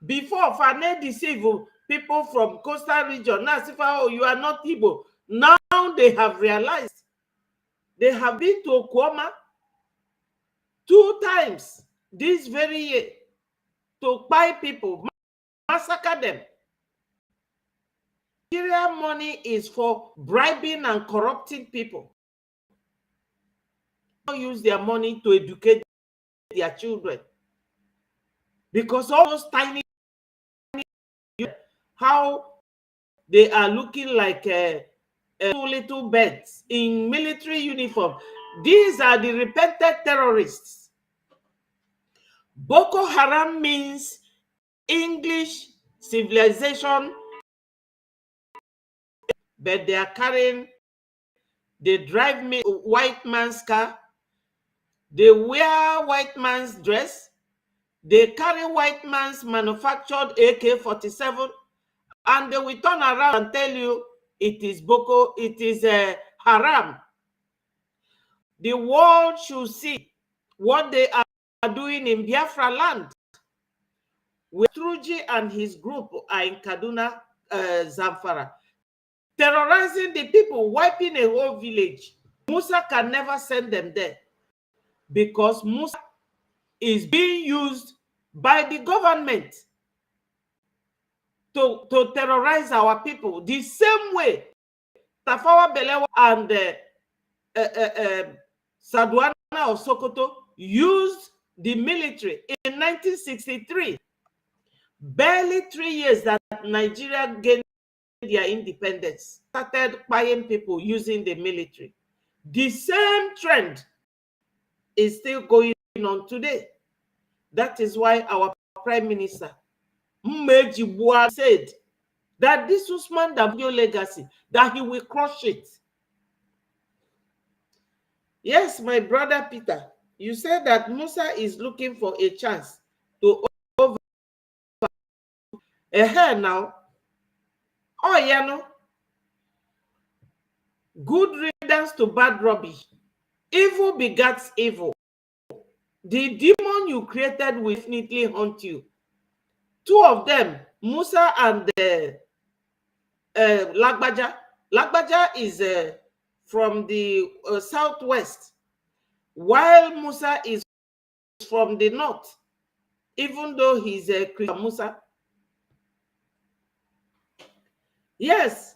Before Fane deceive people from coastal region. Now, if oh, you are not Igbo. Now they have realized. They have been to Okwama 2 times this very year to buy people, massacre them. Nigerian money is for bribing and corrupting people. They don't use their money to educate their children. Because all those tiny, how they are looking like 2 little birds in military uniform. These are the repented terrorists. Boko Haram means English civilization, but they are carrying, they drive me white man's car, they wear white man's dress, they carry white man's manufactured AK-47, and they will turn around and tell you it is Boko, it is Haram. The world should see what they are doing in Biafraland. Brgie and his group are in Kaduna, Zamfara, terrorizing the people, wiping a whole village. Musa can never send them there because Musa is being used by the government to terrorize our people. The same way Tafawa Balewa and Sadwana of Sokoto used the military in 1963. Barely 3 years that Nigeria gained their independence, started buying people using the military. The same trend is still going on today. That is why our Prime Minister Mmeji said that this Usman Dabio legacy, that he will crush it. Yes, my brother Peter, you said that Musa is looking for a chance to over now. Oh, yeah, no. Good riddance to bad rubbish. Evil begats evil. The demon you created will definitely haunt you. 2 of them, Musa and Lagbaja. Lagbaja is from the southwest, while Musa is from the north, even though he's a Christian Musa. Yes.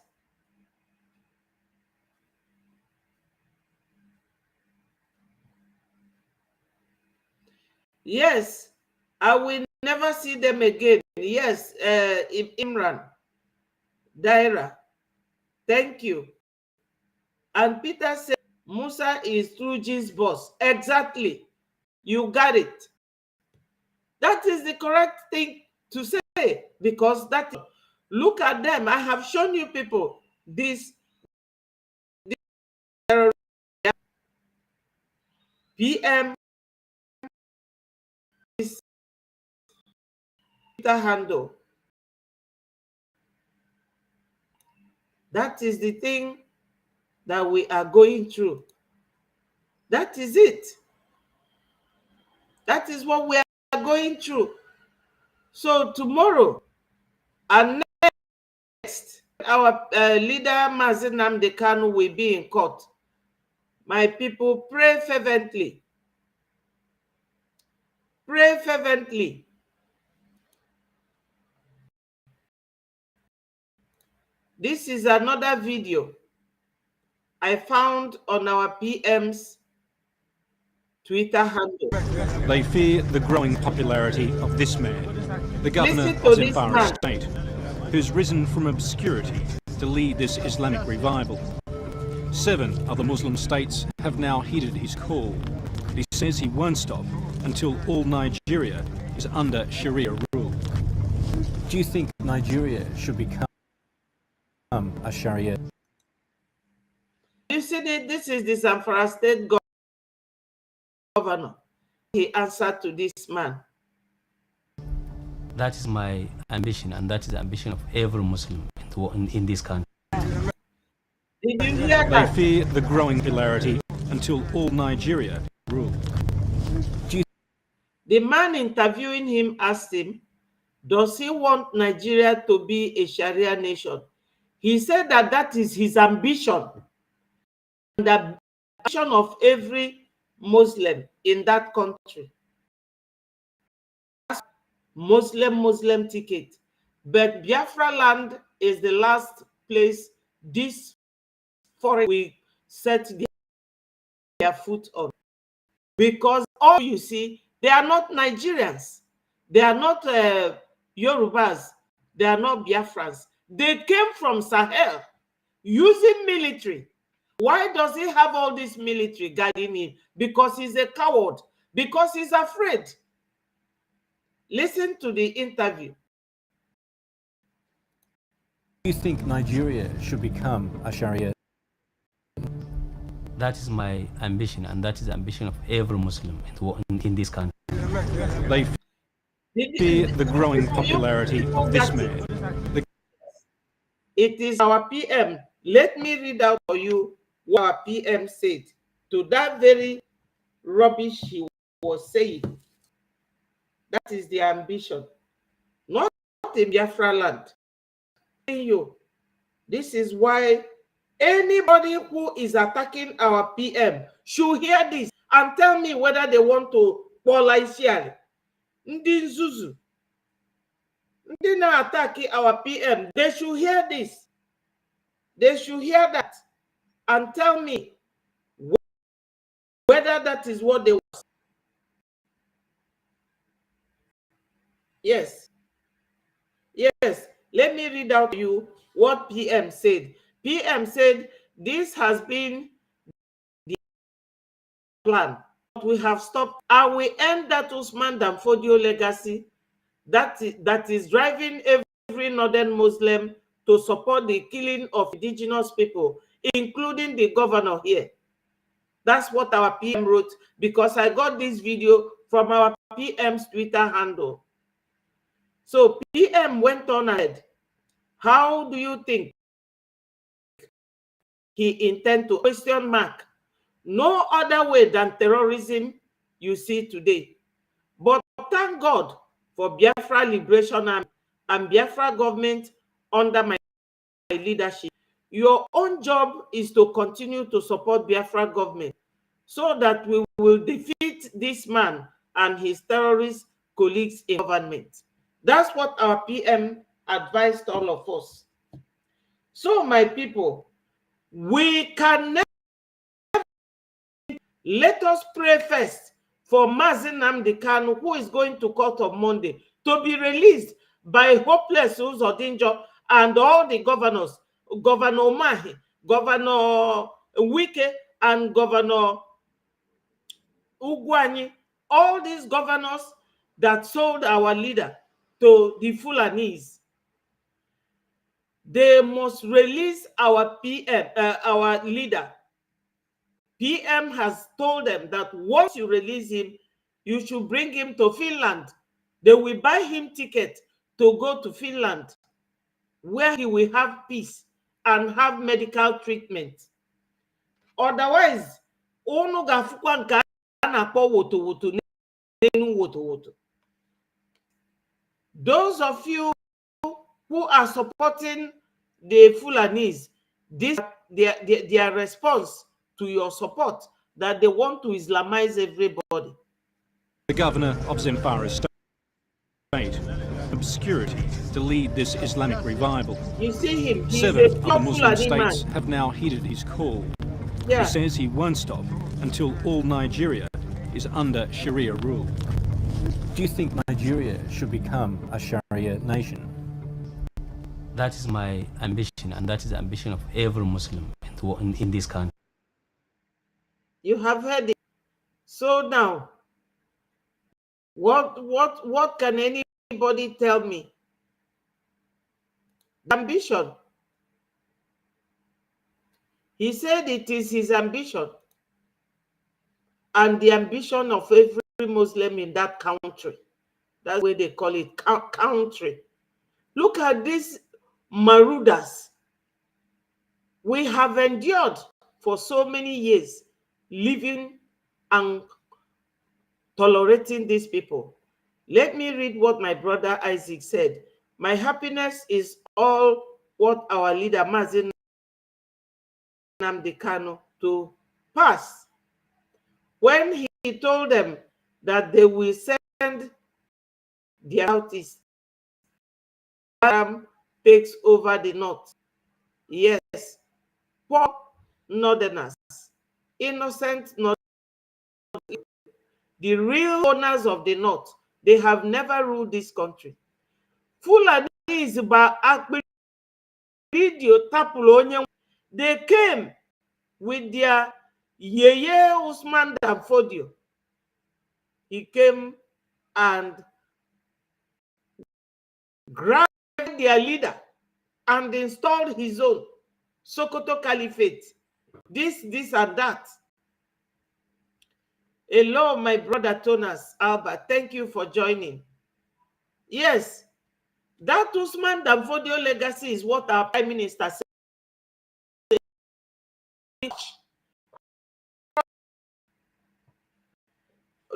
Yes, I will never see them again. Yes, Imran, Daira, thank you. And Peter said, Musa is Brugie's boss. Exactly. You got it. That is the correct thing to say, because that, look at them. I have shown you people this PM is Twitter handle. That is the thing that we are going through. That is it. That is what we are going through. So tomorrow and next, our leader Mazi Nnamdi Kanu will be in court. My people, pray fervently. Pray fervently. This is another video I found on our PM's Twitter handle. They fear the growing popularity of this man, the governor of Zamfara State, who's risen from obscurity to lead this Islamic revival. 7 other Muslim states have now heeded his call. He says he won't stop until all Nigeria is under Sharia rule. Do you think Nigeria should become a Sharia? You see, this is the Zamfara State governor. He answered to this man. That is my ambition, and that is the ambition of every Muslim in this country. Did you hear that? They fear the growing popularity until all Nigeria rule. The man interviewing him asked him, Does he want Nigeria to be a Sharia nation? He said that that is his ambition, and the ambition of every Muslim in that country. Muslim ticket. But Biafraland is the last place this foreign will set their foot on. Because all you see, they are not Nigerians. They are not Yorubas. They are not Biafrans. They came from Sahel using military. Why does he have all this military guiding him? Because he's a coward. Because he's afraid. Listen to the interview. Do you think Nigeria should become a Sharia? That is my ambition, and that is the ambition of every Muslim in this country. They fear the growing popularity of this man. It is our PM. Let me read out for you what our PM said to that very rubbish he was saying. That is the ambition. Not in Biafraland. This is why anybody who is attacking our PM should hear this and tell me whether they want to polarize. Ndị nzuzu, ndị na-attack our PM, they should hear this. They should hear that and tell me whether that is what they want. Yes. Yes. Let me read out to you what PM said. PM said this has been the plan. We have stopped and we end that Usman Danfodio legacy that is driving every northern Muslim to support the killing of indigenous people, including the governor here. That's what our PM wrote, because I got this video from our PM's Twitter handle. So PM went on ahead. How do you think he intend to question mark? No other way than terrorism you see today. But thank God for Biafra Liberation Army and Biafra government under my leadership. Your own job is to continue to support Biafra government so that we will defeat this man and his terrorist colleagues in government. That's what our PM advised all of us. So, my people, we can never. Let us pray first for Mazi Nnamdi Kanu, who is going to court on Monday, to be released by hopeless Uzodinjo and all the governors, Governor Umahi, Governor Wike, and Governor Ugwani, all these governors that sold our leader to the Fulanese. They must release our PM, our leader. PM has told them that once you release him, you should bring him to Finland. They will buy him ticket to go to Finland, where he will have peace and have medical treatment. Otherwise, those of you who are supporting the Fulanese, this their response to your support, that they want to Islamize everybody. The governor of Zamfara state, obscurity to lead this Islamic revival. You see him, he's 7 a other Muslim Fulani states man. have now heeded his call. Yeah. He says he won't stop until all Nigeria is under Sharia rule. Do you think Nigeria should become a Sharia nation? That is my ambition, and that is the ambition of every Muslim in this country. You have heard it. So now, what can anybody tell me? Ambition. He said it is his ambition and the ambition of every Muslim in that country. That's the way they call it, country. Look at these marauders. We have endured for so many years living and tolerating these people. Let me read what my brother Isaac said. My happiness is all what our leader Mazi Nnamdi Kanu to pass. When he told them that they will send their southeast, takes over the north. Yes, poor northerners, innocent northerners, the real owners of the north, they have never ruled this country. Fulani is about video tapul. They came with their Yeye Usman Danfodio. He came and grabbed their leader and installed his own Sokoto Caliphate. This and that. Hello, my brother Tonas Albert. Thank you for joining. Yes, that Usman Danfodio legacy is what our Prime Minister said.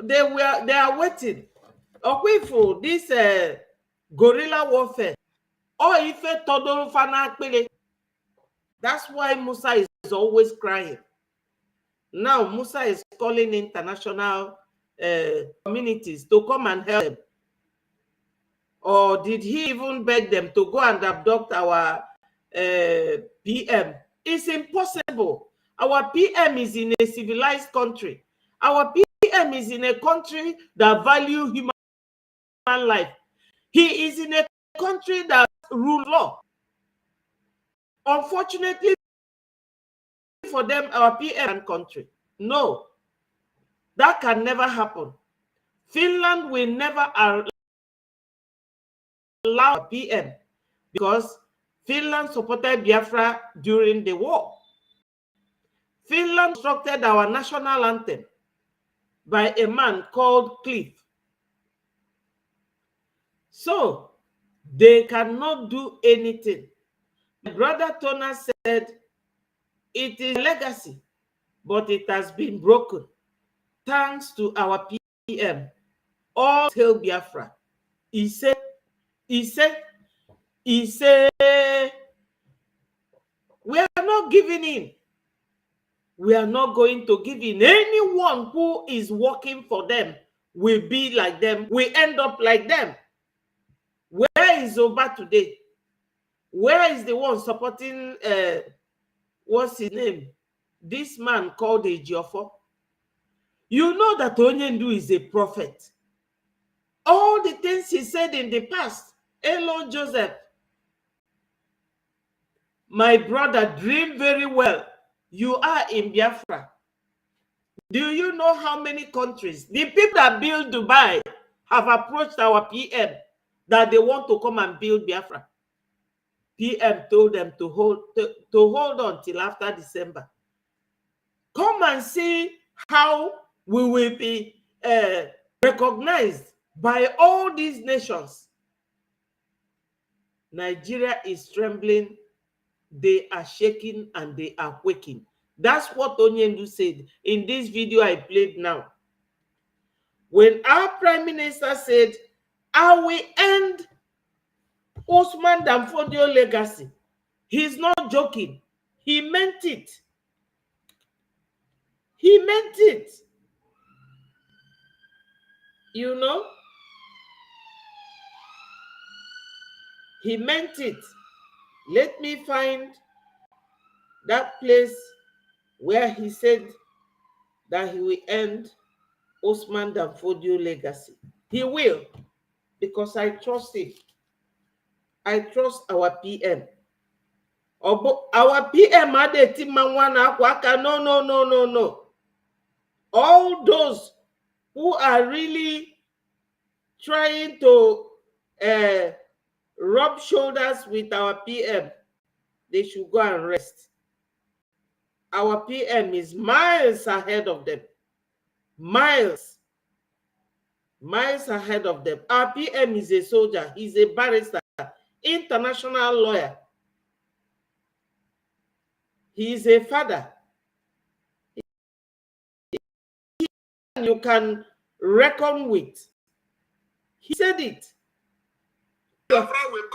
They are waiting. For this guerrilla warfare. Or if Todoro Fana Akpele. That's why Musa is always crying. Now Musa is calling international communities to come and help them. Or did he even beg them to go and abduct our PM? It's impossible. Our PM is in a civilized country. Our PM is in a country that values human life. He is in a country that rules law. Unfortunately for them, our PM country. No, that can never happen. Finland will never allow a PM because Finland supported Biafra during the war. Finland constructed our national anthem by a man called Cliff. So they cannot do anything. My brother Tona said it is a legacy, but it has been broken. Thanks to our PM. All hail Biafra. He said, we are not giving in. We are not going to give in. Anyone who is working for them will be like them. We end up like them. Where is Oba today? Where is the one supporting, what's his name? This man called Ejiofor. You know that Onyendu is a prophet. All the things he said in the past. Hello, Joseph. My brother, dream very well. You are in Biafra. Do you know how many countries? The people that build Dubai have approached our PM that they want to come and build Biafra. PM told them to hold on till after December. Come and see how we will be recognized by all these nations. Nigeria is trembling. They are shaking and they are quaking. That's what Onyendu said in this video I played now. When our Prime Minister said, I will end Usman Danfodio legacy, he's not joking. He meant it. He meant it. You know? He meant it. Let me find that place where he said that he will end Usman Danfodio legacy. He will, because I trust him. I trust our PM. Our PM no. All those who are really trying to rub shoulders with our PM, they should go and rest. Our PM is miles ahead of them. Miles ahead of them. Our PM is a soldier. He's a barrister, international lawyer. He is a father. You can reckon with. He said it. Biafra will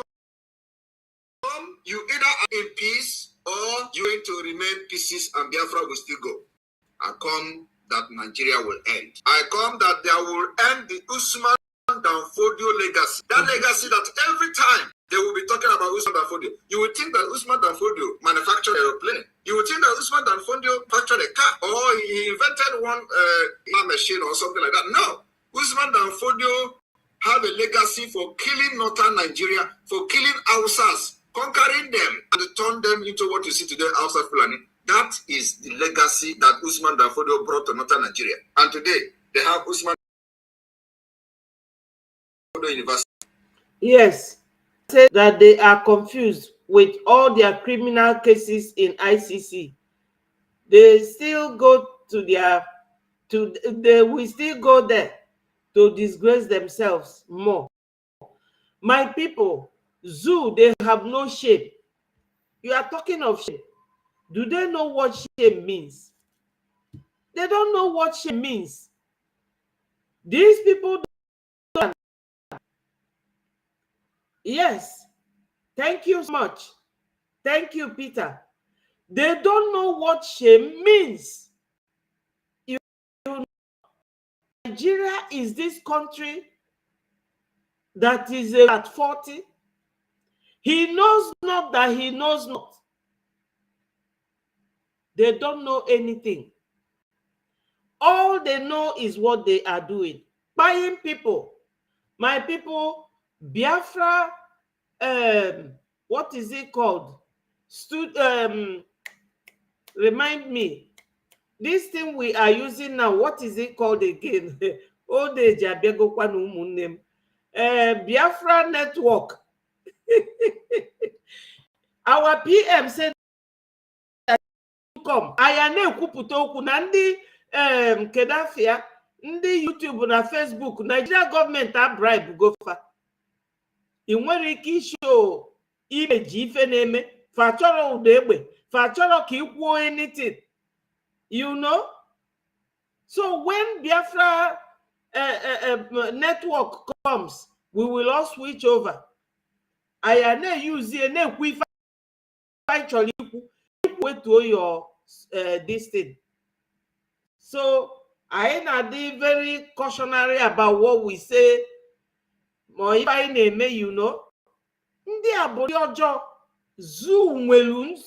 come, you either are in peace or you're going to remain pieces and Biafra will still go. I come that Nigeria will end. I come that there will end the Usman Danfodio legacy. That legacy that every time they will be talking about Usman Danfodio, you would think that Usman Danfodio manufactured an aeroplane. You would think that Usman Danfodio manufactured a car or he invented one machine or something like that. No. Usman Danfodio have a legacy for killing northern Nigeria, for killing Hausas, conquering them, and turn them into what you see today, Hausa Fulani. That is the legacy that Usman Danfodio brought to northern Nigeria. And today, they have Usman Danfodio University. Yes. Say that they are confused with all their criminal cases in ICC. They still go to they will still go there to disgrace themselves more. My people, zoo, they have no shame. You are talking of shame. Do they know what shame means? They don't know what shame means. These people don't. Yes. Thank you so much. Thank you, Peter. They don't know what shame means. You know, Nigeria is this country that is at 40. He knows not that he knows not. They don't know anything. All they know is what they are doing. Buying people. My people, Biafra, what is it called? Remind me. This thing we are using now, what is it called again? Biafra network. Our PM said that come. Ayane kwupụta okwu na ndị Kedafia, ndị YouTube na Facebook, Nigeria government a bribe gofa. I nwere ike isho image ife na-eme, fa chọrọ ụda egbe, fa chọrọ ka ikwuo anything. You know? So when Biafra network comes, we will all switch over. Ayane use na-ekwu ife chọrọ ikwu to your this thing. So I na be very cautionary about what we say. More if I name, you know, ndị abụrụ ọjọọ zoo nwelu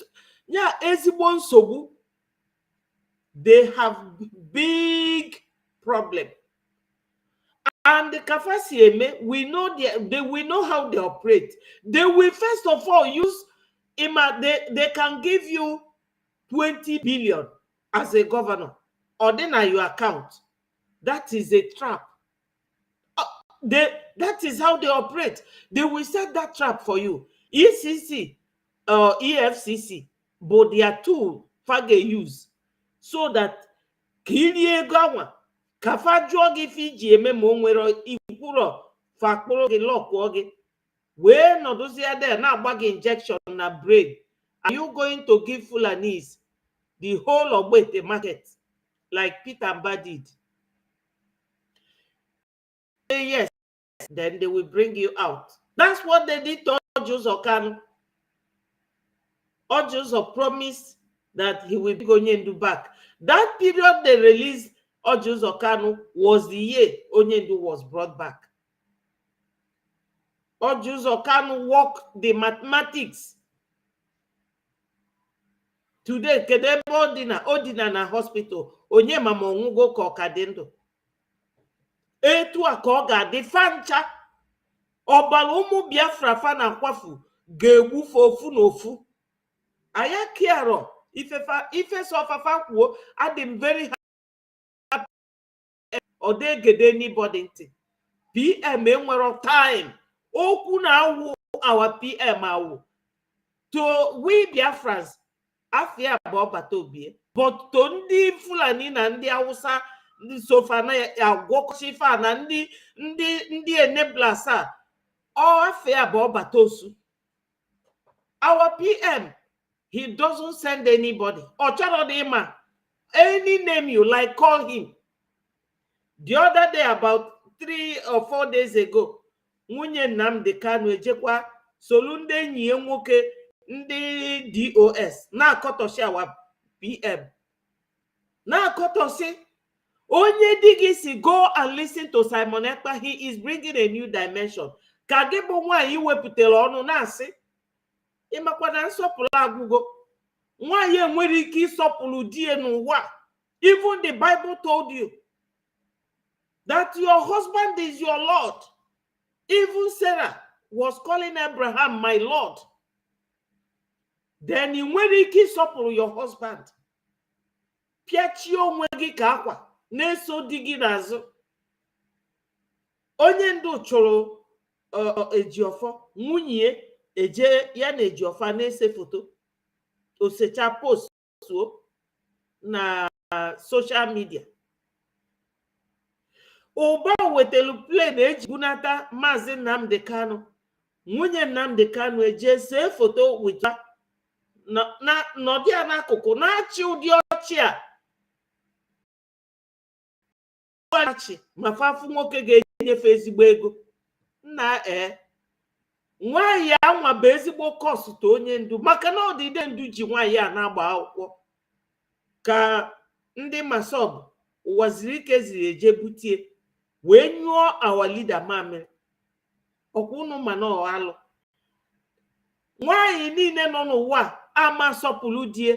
ya ezigbo nsogbu. They have big problem. And the Kafasieme, we know we know how they operate. They will first of all use they can give you 20 billion as a governor, or then on your account. That is a trap. That is how they operate. They will set that trap for you. ECC or EFCC, but they are two fage use so that kilie gawa kafa jogi fiji eme mo nwere ikuro fakporo ge lock oge we nodozia there na agba injection na brain. Are you going to give Fulanis the whole of the market like Peter Mba did? Say yes, then they will bring you out. That's what they did to Ojuzo Kanu. Ojuzo promised that he will be going Onyendu back. That period they released Ojuzo Kanu was the year Onyendu was brought back. Ojuzo Kanu worked the mathematics. Today, Kedebe Odina na hospital, onye mama onwugo ka ọkadendo. Etu a ka ọ ga-adị fancha. Ọbara ụmụ Biafra fa na kwafu ga-egbufe ofu na ofu. Aya kiaro ife sofafa kwuo adịm very happy. Ọ degede anybody ntị. PM enwero time. Okwu na awụ our PM awụ. To we Biafrans afia Bobatobi, but to ndị Fulani na ndị Hausa ndị sofa na agwọkọchifa na ndị eneblasa ọ afia Bobatosu. Our PM, he doesn't send anybody. Ocharodima, any name you like, call him. The other day about 3 or 4 days ago, nwunye Nnamdi Kanu ejekwa solu ndị enyi ya nwoke ndị DOS na-akọtọsi awa PM, na-akọtọsi onye di gị si go and listen to Simon Ekpa. He is bringing a new dimension. Ka gị bụ nwaanyị wepụtara ọnụ na-asị ịmakwa na nsọpụrụ agwụgo. Nwaanyị enwere ike ịsọpụrụ di ya n'ụwa. Even the Bible told you that your husband is your Lord. Even Sarah was calling Abraham my Lord. Then in nwere ike ịsọpụrụ your husband. Piachi onwe gị ka akwa na-eso di gị n'azụ. Onye ndu chọrọ Ejiofọ, nwunye eje ya na Ejiofọ na-ese foto. Osecha post na social media. Ụba wetelu plane eji bunata Maazị Nnamdi Kanu. Nwunye Nnamdi Kanu eje see foto wita na nọdị ya n'akụkụ na-achị ụdị ọchị a. Ọchị ma fafu nwoke ga-enyefe ezigbo ego. Nna nwaanyị anwa bụ ezigbo kọsụ to onye ndu, maka na ọdịde ndu ji nwaanyị a na-agba akwụkwọ ka ndị masob ụwaziri ike ziri eje butie wee nyụọ our leader mamịrị. Ọkwa unu ma na ọhalụ nwaanyị niile nọ n'ụwa ama sọpụrụ die,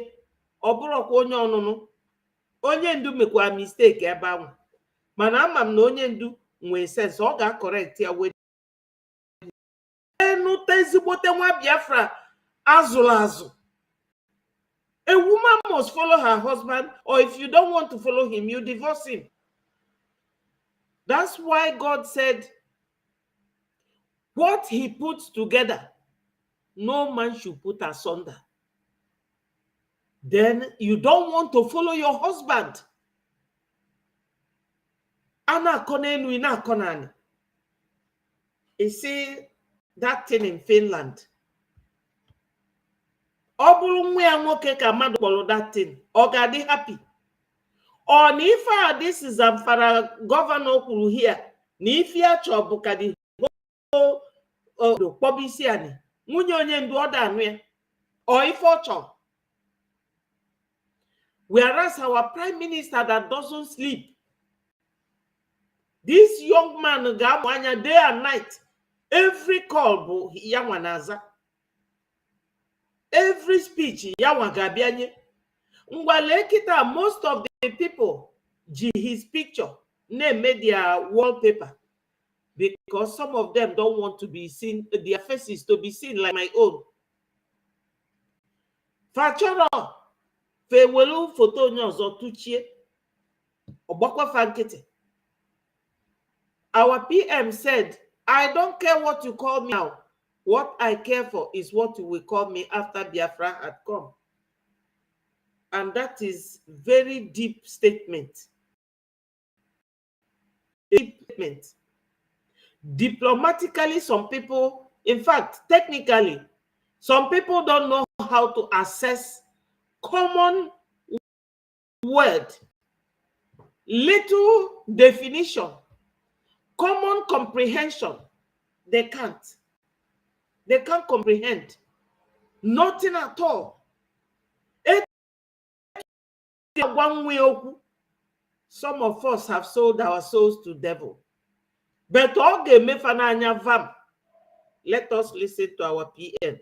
ọ bụrụkwa onye ọnụnụ. Onye ndu mekwa mistake ebe ahụ, mana ama m na onye ndu nwee sense, ọ ga-correct ya wee enute ezigbote nwa Biafra azụrụ azụ. A woman must follow her husband, or if you don't want to follow him, you divorce him. That's why God said, what he puts together, no man should put asunder. Then you don't want to follow your husband. Ana konenu ina konani. You see that thing in Finland. Ọ bụrụ nwa ya nwoke ka mmadụ kpọrọ that thing, ọ ga-adị happy. Ọ na ife a this is Zamfara governor kwuru here na ife ya chọ bụ ka dị kpọbụ isi anyị. Nwunye onye ndu ọ da-anụ ya. Ọ ife ọ chọ. Whereas our prime minister that doesn't sleep, this young man ga-amụ anya day and night. Every call bụ ya nwa na-aza. Every speech ya nwa ga-abịanye. Ngwale kita, most of the people his picture na-eme their wallpaper because some of them don't want to be seen, their faces to be seen like my own. Fachọrọ fewelu foto onye ọzọ tuchie ọgbakwa fa nkịtị. Our PM said, I don't care what you call me now. What I care for is what you will call me after Biafra had come. And that is very deep statement. Deep statement. Diplomatically, some people, in fact, technically, some people don't know how to assess common word, little definition, common comprehension. They can't. They can't comprehend nothing at all. One way, some of us have sold our souls to devil. But okay, let us listen to our PM.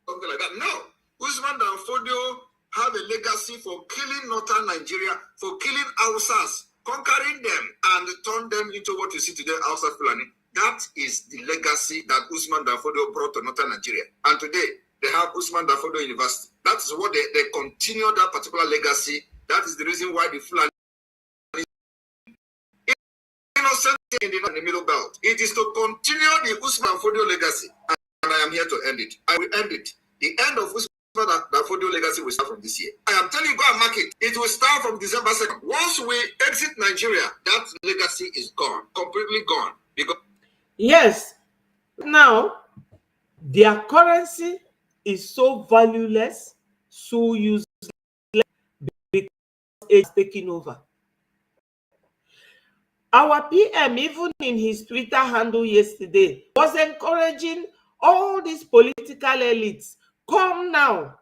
Something like that. No, Usman Dan Fodio have a legacy for killing northern Nigeria, for killing Hausas, conquering them, and turn them into what you see today, Hausa Fulani. That is the legacy that Usman Dan Fodio brought to northern Nigeria. And today, they have Usman Dan Fodio University. That is what they continue that particular legacy. That is the reason why the Fulani innocent in the middle belt. It is to continue the Usman Dan Fodio legacy. And I am here to end it. I will end it. The end of Usman Dan Fodio legacy will start from this year. I am telling you, go and mark it. It will start from December 2nd. Once we exit Nigeria, that legacy is gone. Completely gone. Because yes. Now, their currency is so valueless, so useless, because it's taking over. Our PM, even in his Twitter handle yesterday, was encouraging all these political elites, come now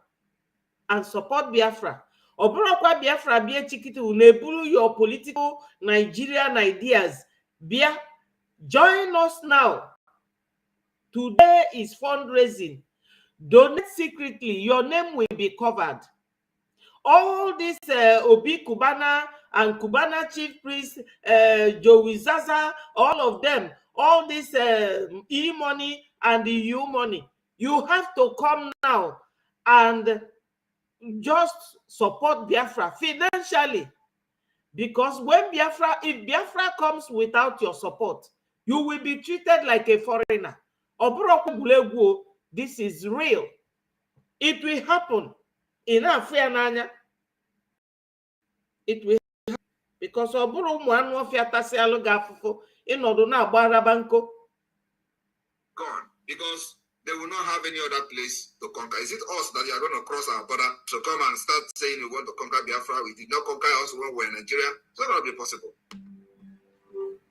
and support Biafra. Oborokwa Biafra bia chikiti unebulu your political Nigerian ideas. Bia, join us now. Today is fundraising. Donate secretly. Your name will be covered. All this Obi Kubana and Kubana chief priest, Joey Zaza, all of them, all this E-money and the U-money, you have to come now and just support Biafra financially. Because when Biafra, if Biafra comes without your support, you will be treated like a foreigner. This is real. It will happen. In Africa, it will happen. Because Gone. Because they will not have any other place to conquer. Is it us that are going to cross our border to come and start saying we want to conquer Biafra? We did not conquer us when we were in Nigeria. It's not going to be possible.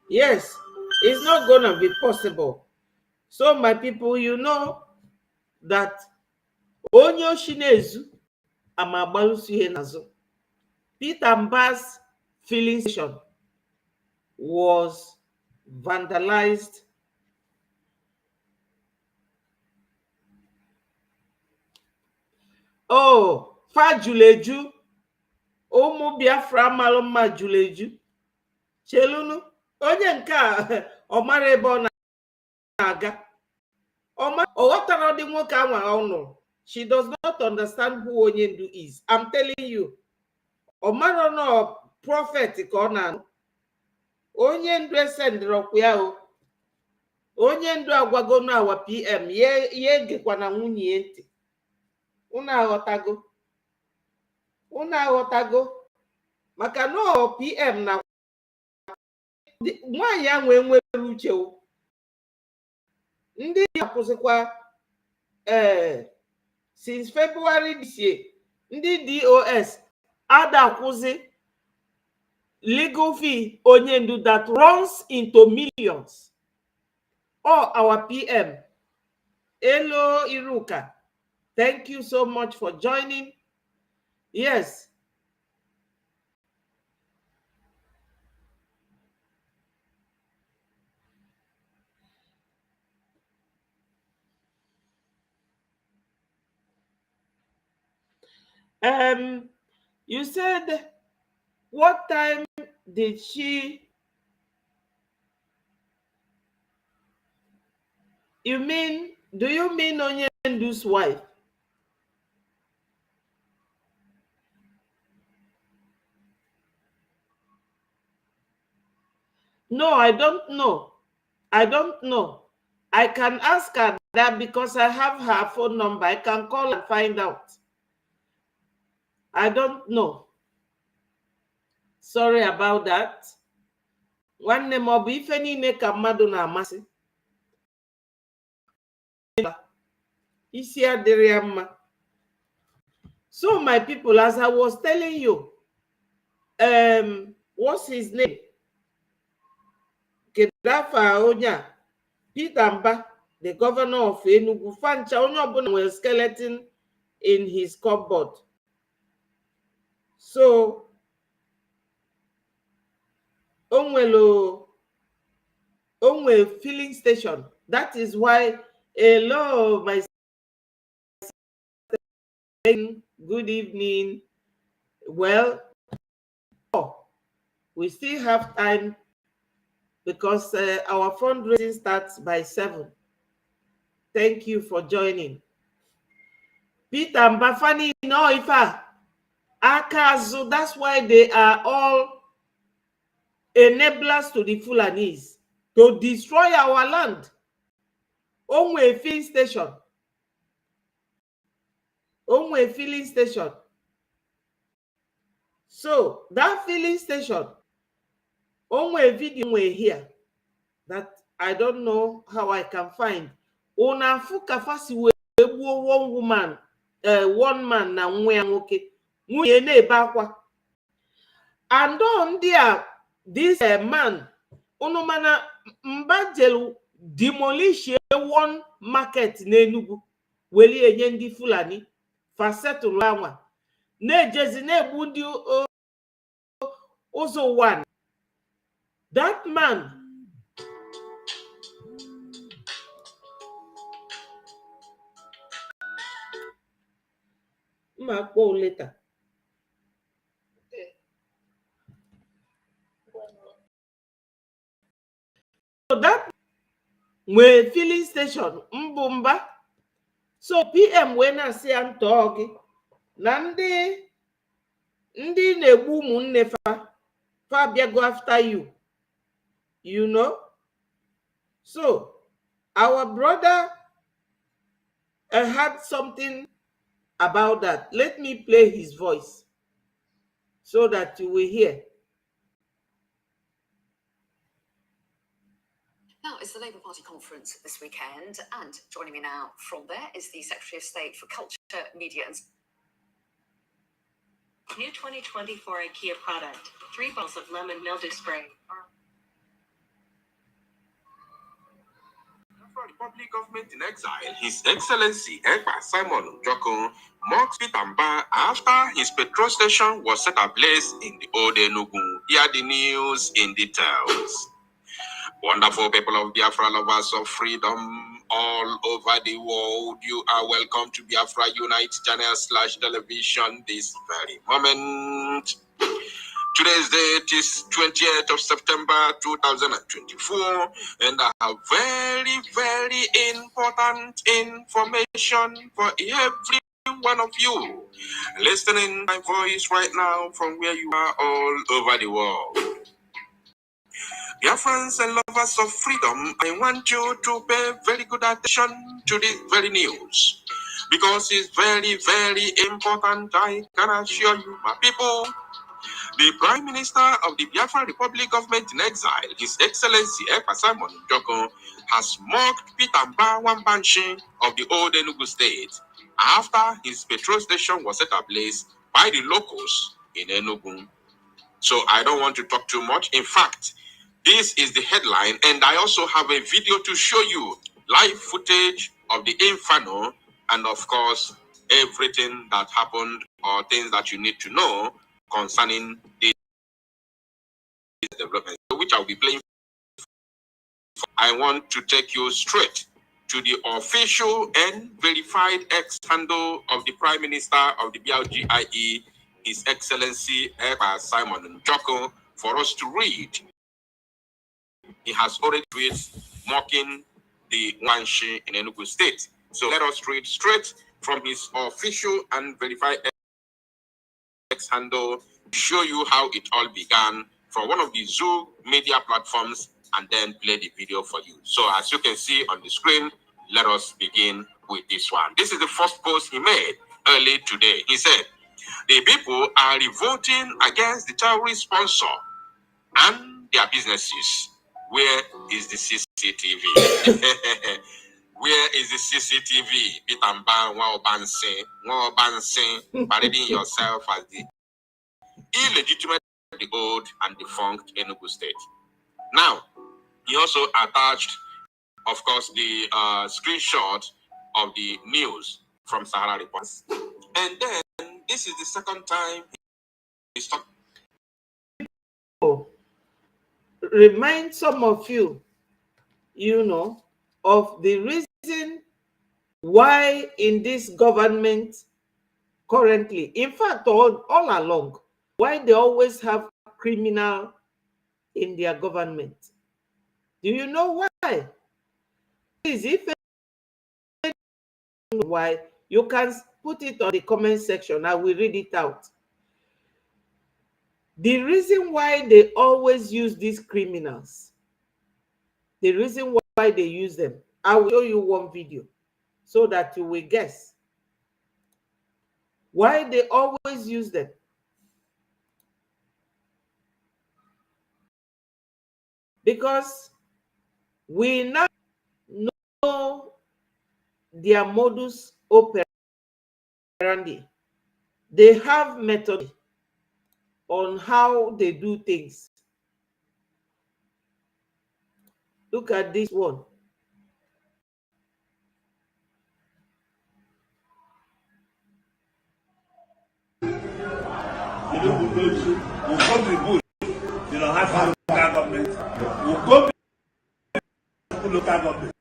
Yes, it's not going to be possible. So, my people, you know that Onyo Shinezu Amabalusi Henazo, Peter Mbas filling station was vandalized. Oh, Fajuleju, Omo Biafra Maloma Juleju, Chelunu, onye nke a ọmara ebe ọ na-aga. Ọghọtara dị nwoke anwa ọnụ. She does not understand who Onyendu is. I'm telling you. Ọmara no prophet ka ọ na-anụ. Onyendu esendịrị ọkwa ya o. Onyendu agwago na awa PM ye egekwa na nwunye ntị. Unu aghọtago. Unu aghọtago. Maka no PM na nwaanyị ya nwere uche o. Ndị akwụsịkwa since February this year, ndị DOS adakwụsị legal fee Onyendu that runs into millions. Oh, our PM, hello Iruka, thank you so much for joining. Yes. You said, what time did she? Do you mean Onyendu's wife? No, I don't know. I don't know. I can ask her that because I have her phone number. I can call and find out. I don't know. Sorry about that. One name of if any neka maduna masi. So my people, as I was telling you, what's his name? Kedafa Onya, Peter Mba, the governor of Enugu, Fancha Onyo was skeleton in his cupboard. So Onwe filling station. That is why hello, my good evening. Well, we still have time because our fundraising starts by 7. Thank you for joining. Peter Mbafani, no, Ifa Akazu, that's why they are all enablers to the Fulanis to destroy our land. Onwe filling station. Onwe filling station. So that filling station, onwe video here that I don't know how I can find. Una fuka fasi one woman, one man na nwe nwoke. Nwunye na-ebe akwa. And on there, this man Unumana mbajelu demolish one market n'Enugu weli enye ndị Fulani fasetụlụ anwa na-ejezi na-egbu ndị ụzọ one. That man ma call later. So that we filling station mbumba. So PM when I say I'm talking, Nandi ndi na-egbu ụmụnne fa bịa go after you. You know? So our brother had something about that. Let me play his voice so that you will hear. Now, it's the Labour Party conference this weekend, and joining me now from there is the Secretary of State for Culture, Media and... New 2024 IKEA product, 3 bottles of lemon mildew spray. Republic government in exile, His Excellency Ekpa Simon Njoko mocked Pitamba after his petrol station was set ablaze in the old Enugu. Hear the news in details. Wonderful people of Biafra, lovers of freedom all over the world, you are welcome to Biafra Unite channel /television this very moment. Today's date is 28th of September 2024, and I have very important information for every one of you listening my voice right now from where you are all over the world. Dear friends and lovers of freedom, I want you to pay very good attention to this very news, because it's very important. I can assure you, my people. The Prime Minister of the Biafran Republic government in exile, His Excellency Ekpa Simon Njoko, has mocked Pitamba Wambanshi of the old Enugu state after his petrol station was set ablaze by the locals in Enugu. So I don't want to talk too much. In fact, this is the headline, and I also have a video to show you live footage of the inferno and, of course, everything that happened or things that you need to know concerning this development, which I'll be playing. I want to take you straight to the official and verified X handle of the Prime Minister of the BLGIE, His Excellency Ekpa Simon Njoko, for us to read. He has already tweeted mocking the Wanshi in Enugu State. So let us read straight from his official and verified X handle to show you how it all began from one of the Zoo media platforms, and then play the video for you. So as you can see on the screen, let us begin with this one. This is the first post he made early today. He said, the people are revolting against the terrorist sponsor and their businesses. Where is the CCTV? Where is the CCTV? Pitamba Waobanse, parading yourself as the illegitimate, the old and defunct Enugu state. Now, he also attached, of course, the screenshot of the news from Sahara Reports. And then, this is the second time he's talking. Remind some of you, you know, of the reason why in this government currently, in fact, all along, why they always have criminal in their government. Do you know why? Please, if you know why, you can put it on the comment section. I will read it out. The reason why they always use these criminals, the reason why they use them, I will show you one video so that you will guess why they always use them. Because we now know their modus operandi. They have method on how they do things. Look at this one. We'll come to the bush, have local government. We'll go to local government.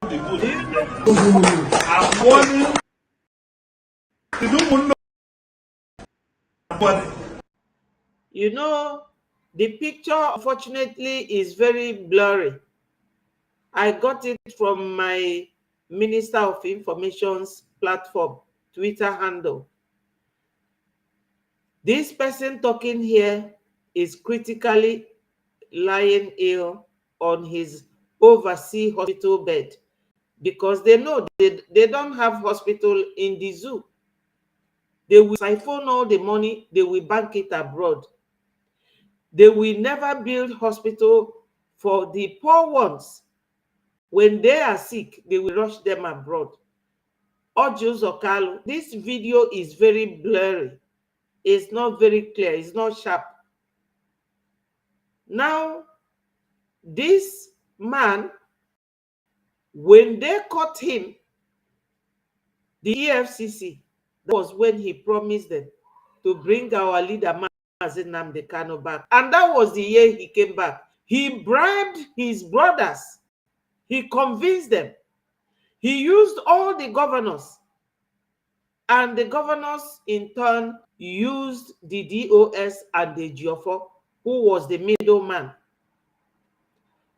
The bush. I'm warning. You know, the picture, unfortunately, is very blurry. I got it from my Minister of Information's platform, Twitter handle. This person talking here is critically lying ill on his overseas hospital bed because they know they don't have hospital in the zoo. They will siphon all the money, they will bank it abroad. They will never build hospital for the poor ones. When they are sick, they will rush them abroad. Ojus Okalu, this video is very blurry. It's not very clear. It's not sharp. Now, this man, when they caught him, the EFCC, that was when he promised them to bring our leader, Mazi Nnamdi Kanu, back. And that was the year he came back. He bribed his brothers. He convinced them. He used all the governors. And the governors, in turn, used the DOS and the Giofo, who was the middleman.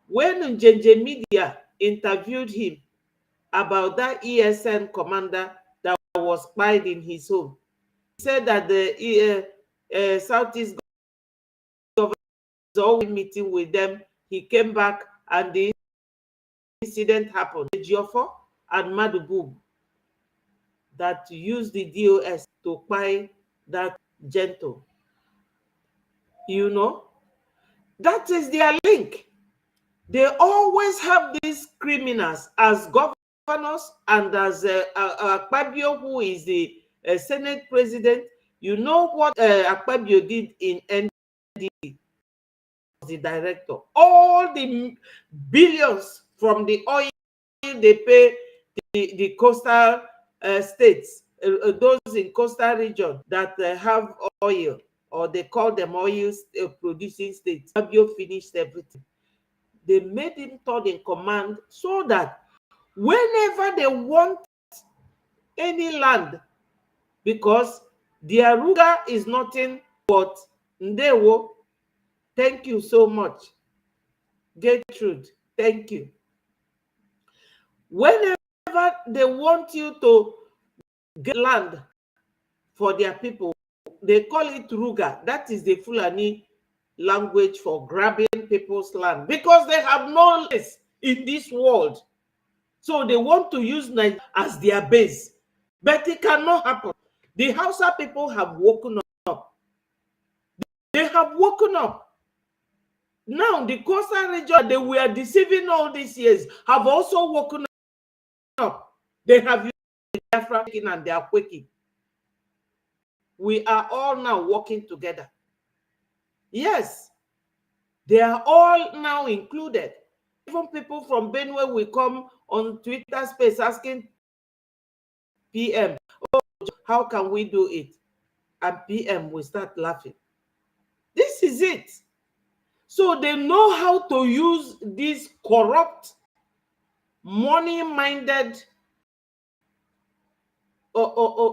When Janjawid interviewed him about that ESN commander that was spied in his home, he said that the Southeast government was always meeting with them. He came back and the incident happened. The Giofo and Madubub that used the DOS to buy that gentle. You know, that is their link. They always have these criminals as governors and as Akpabio, who is the Senate president. You know what Akpabio did in NDC, the director. All the billions from the oil they pay the coastal states, those in coastal region that have oil, or they call them oil producing states. Fabio finished everything. They made him third in command so that whenever they want any land, because their Ruga is nothing but Ndewo. Thank you so much, Gertrude. Thank you. Whenever they want you to get land for their people, they call it Ruga. That is the Fulani language for grabbing people's land, because they have no less in this world. So they want to use Nigeria as their base. But it cannot happen. The Hausa people have woken up. They have woken up. Now, the coastal region they were deceiving all these years have also woken up. They have used the Biafran and they are quaking. We are all now working together. Yes, they are all now included. Even people from Benue will come on Twitter space asking PM, oh, how can we do it? And PM will start laughing. This is it. So they know how to use these corrupt, money-minded,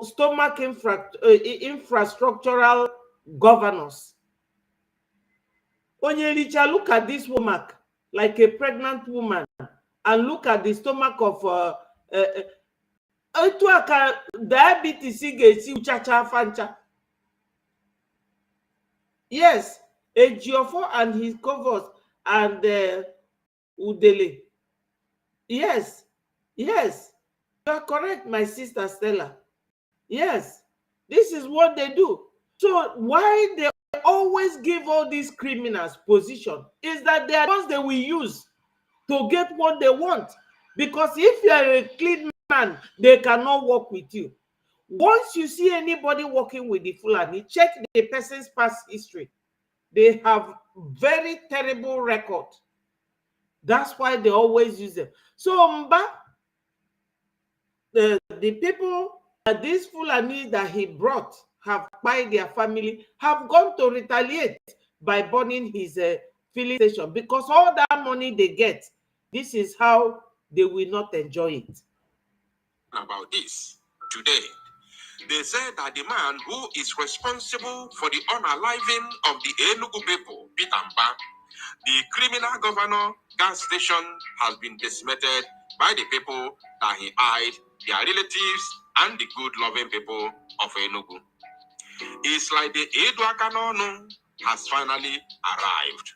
stomach infrastructural governors. Onyelicha, look at this woman, like a pregnant woman, and look at the stomach of diabetes. Yes, Ejiofor and his covers and Udele. Yes, yes, you are correct, my sister Stella. Yes, this is what they do. So why they always give all these criminals position is that they are the ones they will use to get what they want. Because if you are a clean man, they cannot work with you. Once you see anybody working with the Fulani, check the person's past history. They have very terrible record. That's why they always use them. So Mba, the people, these Fulani that he brought have by their family have gone to retaliate by burning his filling station, because all that money they get, this is how they will not enjoy it. About this today, they said that the man who is responsible for the unaliving of the Enugu people, Peter Mba, the criminal governor gas station, has been decimated by the people that he eyed, their relatives, and the good loving people of Enugu. It's like the Eduakanono has finally arrived.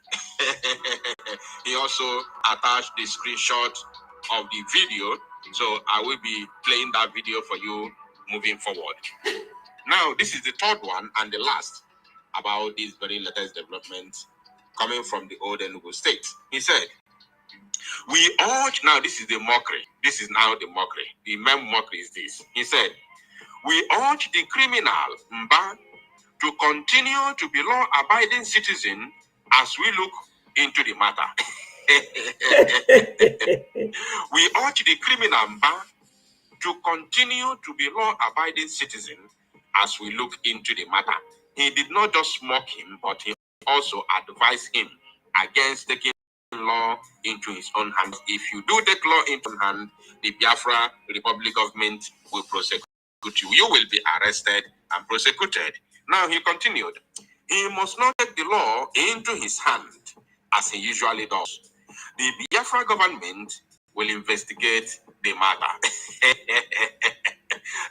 He also attached the screenshot of the video, so I will be playing that video for you moving forward. Now, this is the third one and the last about this very latest development coming from the old Enugu state. He said, we urge, now this is the mockery. This is now the mockery. The main mockery is this. He said, we urge the criminal Mba to continue to be law-abiding citizen as we look into the matter. We urge the criminal Mba to continue to be law-abiding citizen as we look into the matter. He did not just mock him, but he also advised him against taking law into his own hands. If you do take law into your hand, the Biafra Republic government will prosecute you. You will be arrested and prosecuted. Now he continued, he must not take the law into his hand as he usually does. The Biafra government will investigate the matter.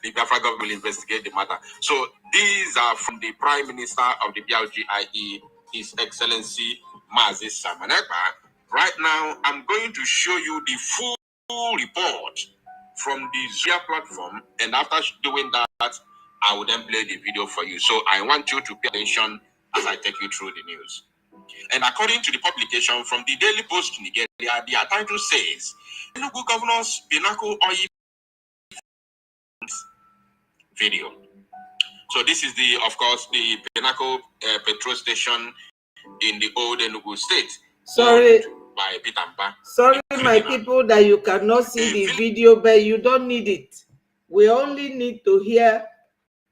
The Biafra government will investigate the matter. So these are from the Prime Minister of the BLGIE, His Excellency Mazi Samanekpa. Right now, I'm going to show you the full report from the Zia platform, and after doing that, I will then play the video for you. So I want you to pay attention as I take you through the news. And according to the publication from the Daily Post Nigeria, their title says, Enugu Governor's Pinnacle Oil video. So this is the, of course, the Pinnacle petrol station in the old Enugu state. Sorry, by Peter Mba. Sorry, my people, that you cannot see the video, but you don't need it. We only need to hear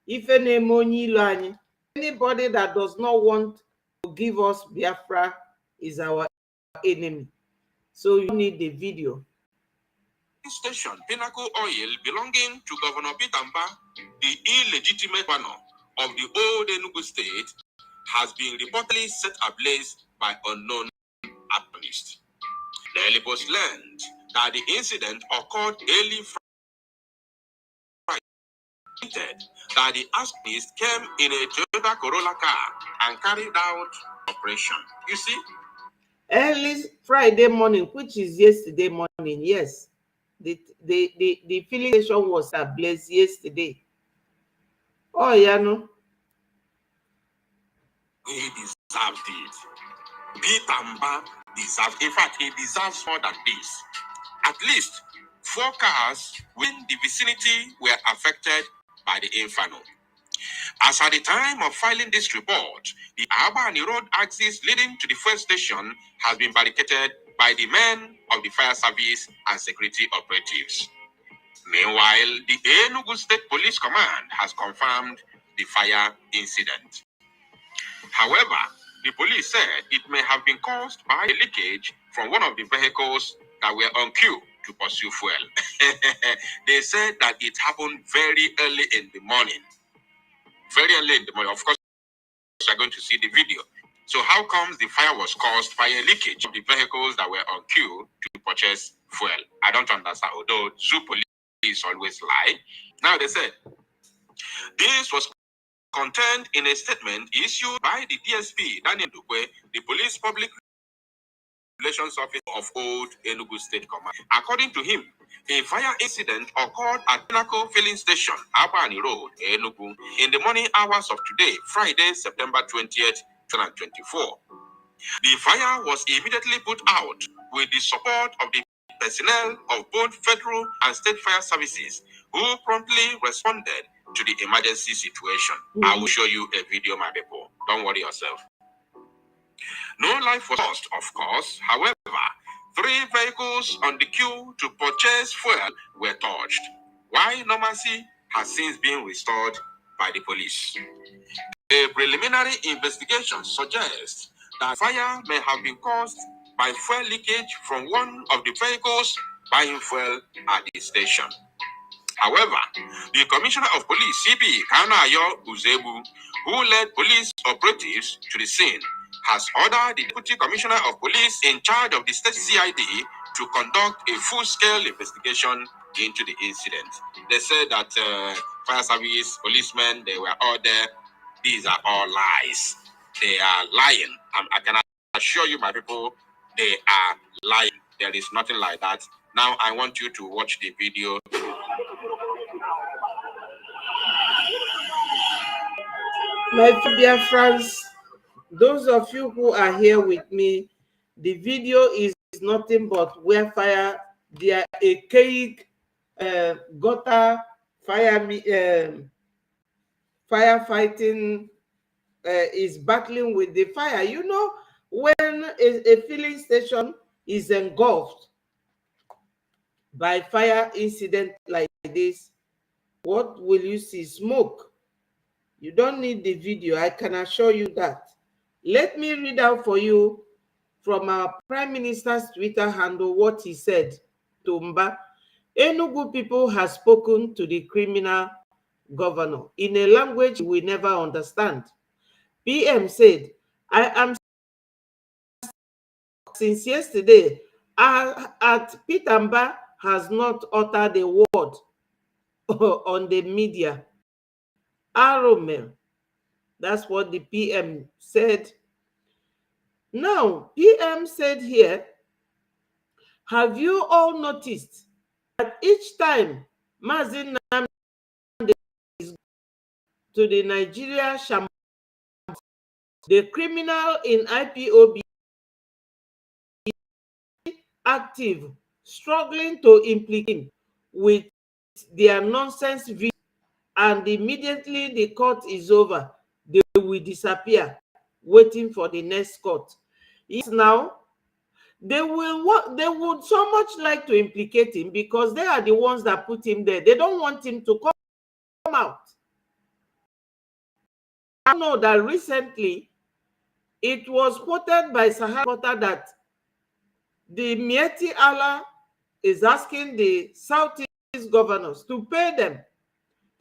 if anybody that does not want to give us Biafra is our enemy. So you need the video. Station Pinnacle Oil belonging to Governor Peter Mba, the illegitimate governor of the old Enugu state, has been reportedly set ablaze by unknown activists. The Daily Post learned that the incident occurred early Friday, that the activists came in a Toyota Corolla car and carried out operation. You see? Early Friday morning, which is yesterday morning, yes. The filling station was ablaze yesterday. Oh, yeah, no. He deserved it. Peter Mba deserves, in fact, he deserves more than this. At least 4 cars within the vicinity were affected by the inferno. As at the time of filing this report, the Abani Road axis leading to the first station has been barricaded by the men of the fire service and security operatives. Meanwhile, the Enugu State Police Command has confirmed the fire incident. However, the police said it may have been caused by a leakage from one of the vehicles that were on queue to pursue fuel. They said that it happened very early in the morning. Very early in the morning. Of course, you are going to see the video. So how comes the fire was caused by a leakage of the vehicles that were on queue to purchase fuel? I don't understand, although zoo police always lie. Now they said, this was contained in a statement issued by the DSP, Daniel Dukwe, the police public relations officer of old Enugu State Command. According to him, a fire incident occurred at Pinnacle Filling Station, Abani Road, Enugu, in the morning hours of today, Friday, September 20th, 2024. The fire was immediately put out with the support of the personnel of both federal and state fire services, who promptly responded to the emergency situation. I will show you a video, my people. Don't worry yourself. No life was lost, of course. However, 3 vehicles on the queue to purchase fuel were touched, while normalcy has since been restored by the police. A preliminary investigation suggests that fire may have been caused by fuel leakage from one of the vehicles buying fuel at the station. However, the Commissioner of Police, CP Kanayo Uzebu, who led police operatives to the scene, has ordered the Deputy Commissioner of Police in charge of the state CID to conduct a full-scale investigation into the incident. They said that fire service, policemen, they were all there. These are all lies. They are lying. I can assure you, my people, they are lying. There is nothing like that. Now, I want you to watch the video. My dear friends, those of you who are here with me, the video is nothing but where fire, there archaic gutter firefighting is battling with the fire. You know, when a filling station is engulfed by fire incident like this, what will you see? Smoke. You don't need the video, I can assure you that. Let me read out for you from our Prime Minister's Twitter handle what he said to Mba. Enugu people have spoken to the criminal governor in a language we never understand. PM said, I am since yesterday at Peter Mba has not uttered a word on the media. Aromel. That's what the PM said. Now, PM said here, have you all noticed that each time Mazin Nnamdi is to the Nigeria Sham, the criminal in IPOB active, struggling to implicate him with their nonsense view, and immediately the court is over, they will disappear, waiting for the next court. Yes, now they would so much like to implicate him because they are the ones that put him there. They don't want him to come out. I know that recently it was quoted by Sahara that the Mieti Allah is asking the Southeast governors to pay them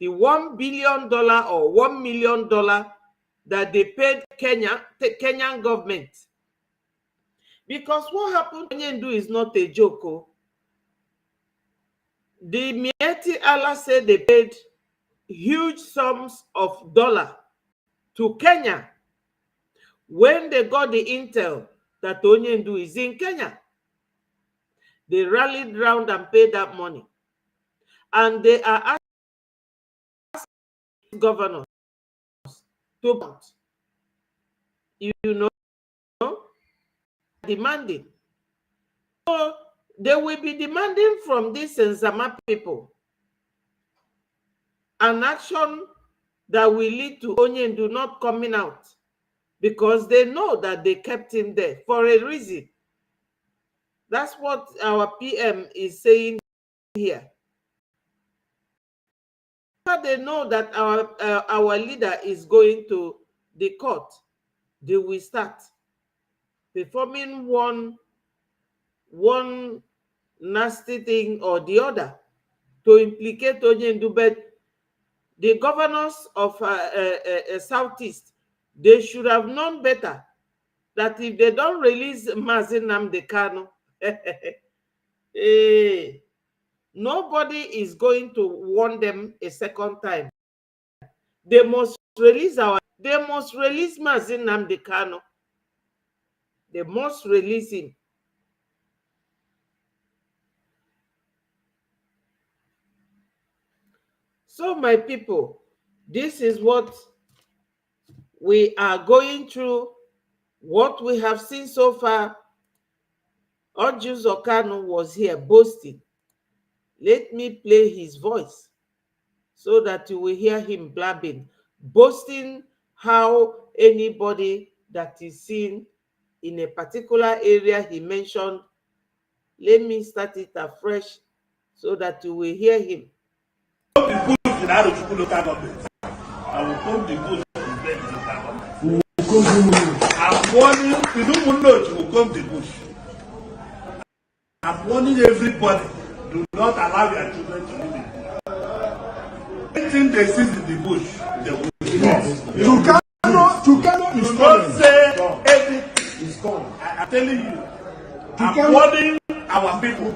the $1 billion or $1 million that they paid Kenyan government. Because what happened to Onyendu is not a joke. Oh. The Mieti Allah said they paid huge sums of dollars to Kenya when they got the intel that Onyendu is in Kenya. They rallied round and paid that money. And they are asking governors to bounce. You know, demanding. So they will be demanding from these Nzama people an action that will lead to Onyendu not coming out, because they know that they kept him there for a reason. That's what our PM is saying here. They know that our leader is going to the court, they will start performing one nasty thing or the other to implicate Onyendu. But the governors of Southeast, they should have known better that if they don't release Mazin Nnamdi Kanu, nobody is going to warn them a second time. They must release Mazin Nnamdi Kanu. They must release him. So, my people, this is what we are going through, what we have seen so far. Orjus Okano was here boasting. Let me play his voice so that you will hear him blabbing, boasting how anybody that is seen in a particular area he mentioned Let me start it afresh so that you will hear him. The bush in Arochukwu local government. I will come the bush in the local government. I'm warning, you don't know you will come the bush. I'm warning everybody, do not allow your children to live in the bush. Anything they see in the bush, they will do. Do not say anything is gone. I'm telling you, I'm warning our people.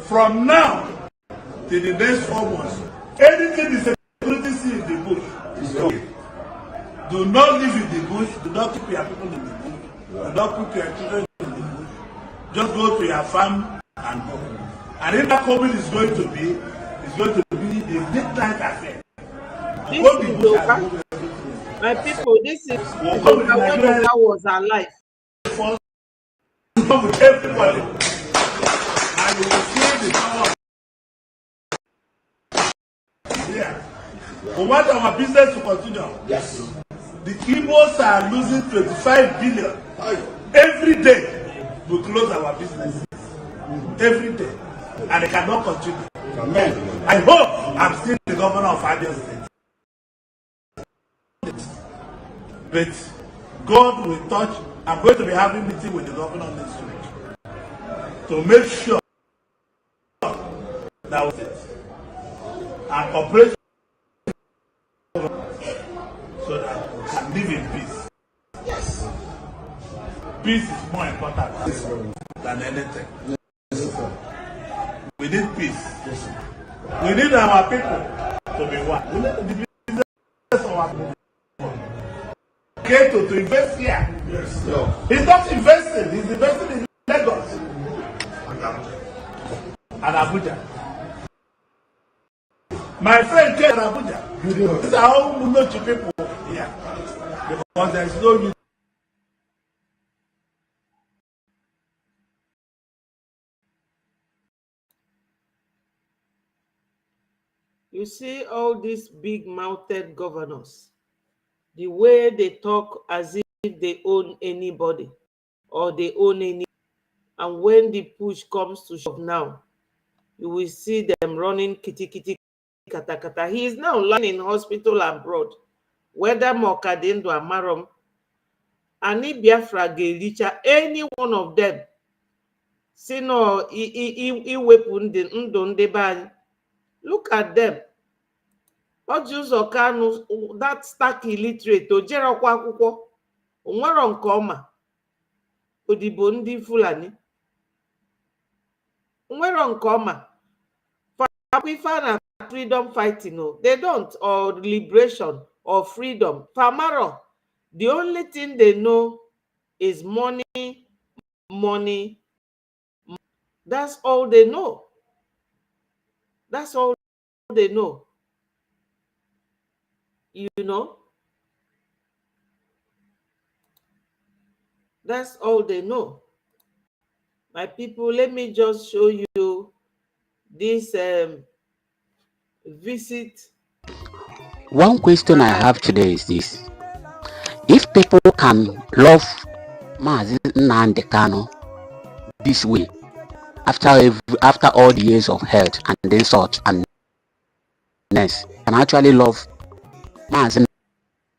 From now to the next 4 months, anything the security see in the bush is gone. Do not live in the bush. Do not keep your people in the bush. Do not put your children in the bush. Just go to your farm and go. And if that COVID is going to be a midnight affair. This is local. My people, this is when Oga was alive. Come with everybody. And you will see the power. Yeah. We want our business to continue. Yes. The Igbos are losing 25 billion every day. We close our businesses every day, and they cannot continue. Amen. I hope I'm still the governor of Abia State, but God will touch. I'm going to be having a meeting with the governor next week to make sure that was it, and cooperation so that we can live in peace. Yes. Peace is more important than anything. Yes, we need peace. Yes, we need our people to be one. We need the business of our people. To invest here. Yes. He's not investing, he's investing in Lagos and Abuja. My friend came to Abuja. These are all Munochi people here. Because there is no need. You see all these big-mouthed governors, the way they talk as if they own anybody or they own any. And when the push comes to shove now, you will see them running kitty kitty kata kata. He is now lying in hospital abroad. Whether Mokadendo or Marom, Ani Biafra Gelicha, any one of them, see no, look at them. Ojus Okanu, that stark illiterate, Ojero Kwakuko, Unwaron Koma, Odibondi Fulani, Unwaron Koma, Biafran and freedom fighting, no, they don't, or liberation or freedom. Famaro, the only thing they know is money, money. That's all they know. That's all they know. You know? That's all they know. My people, let me just show you this visit. One question I have today is this. If people can love Mazi Nnamdi Kanu this way, after all the years of hurt and insult and ness, can actually love Mazi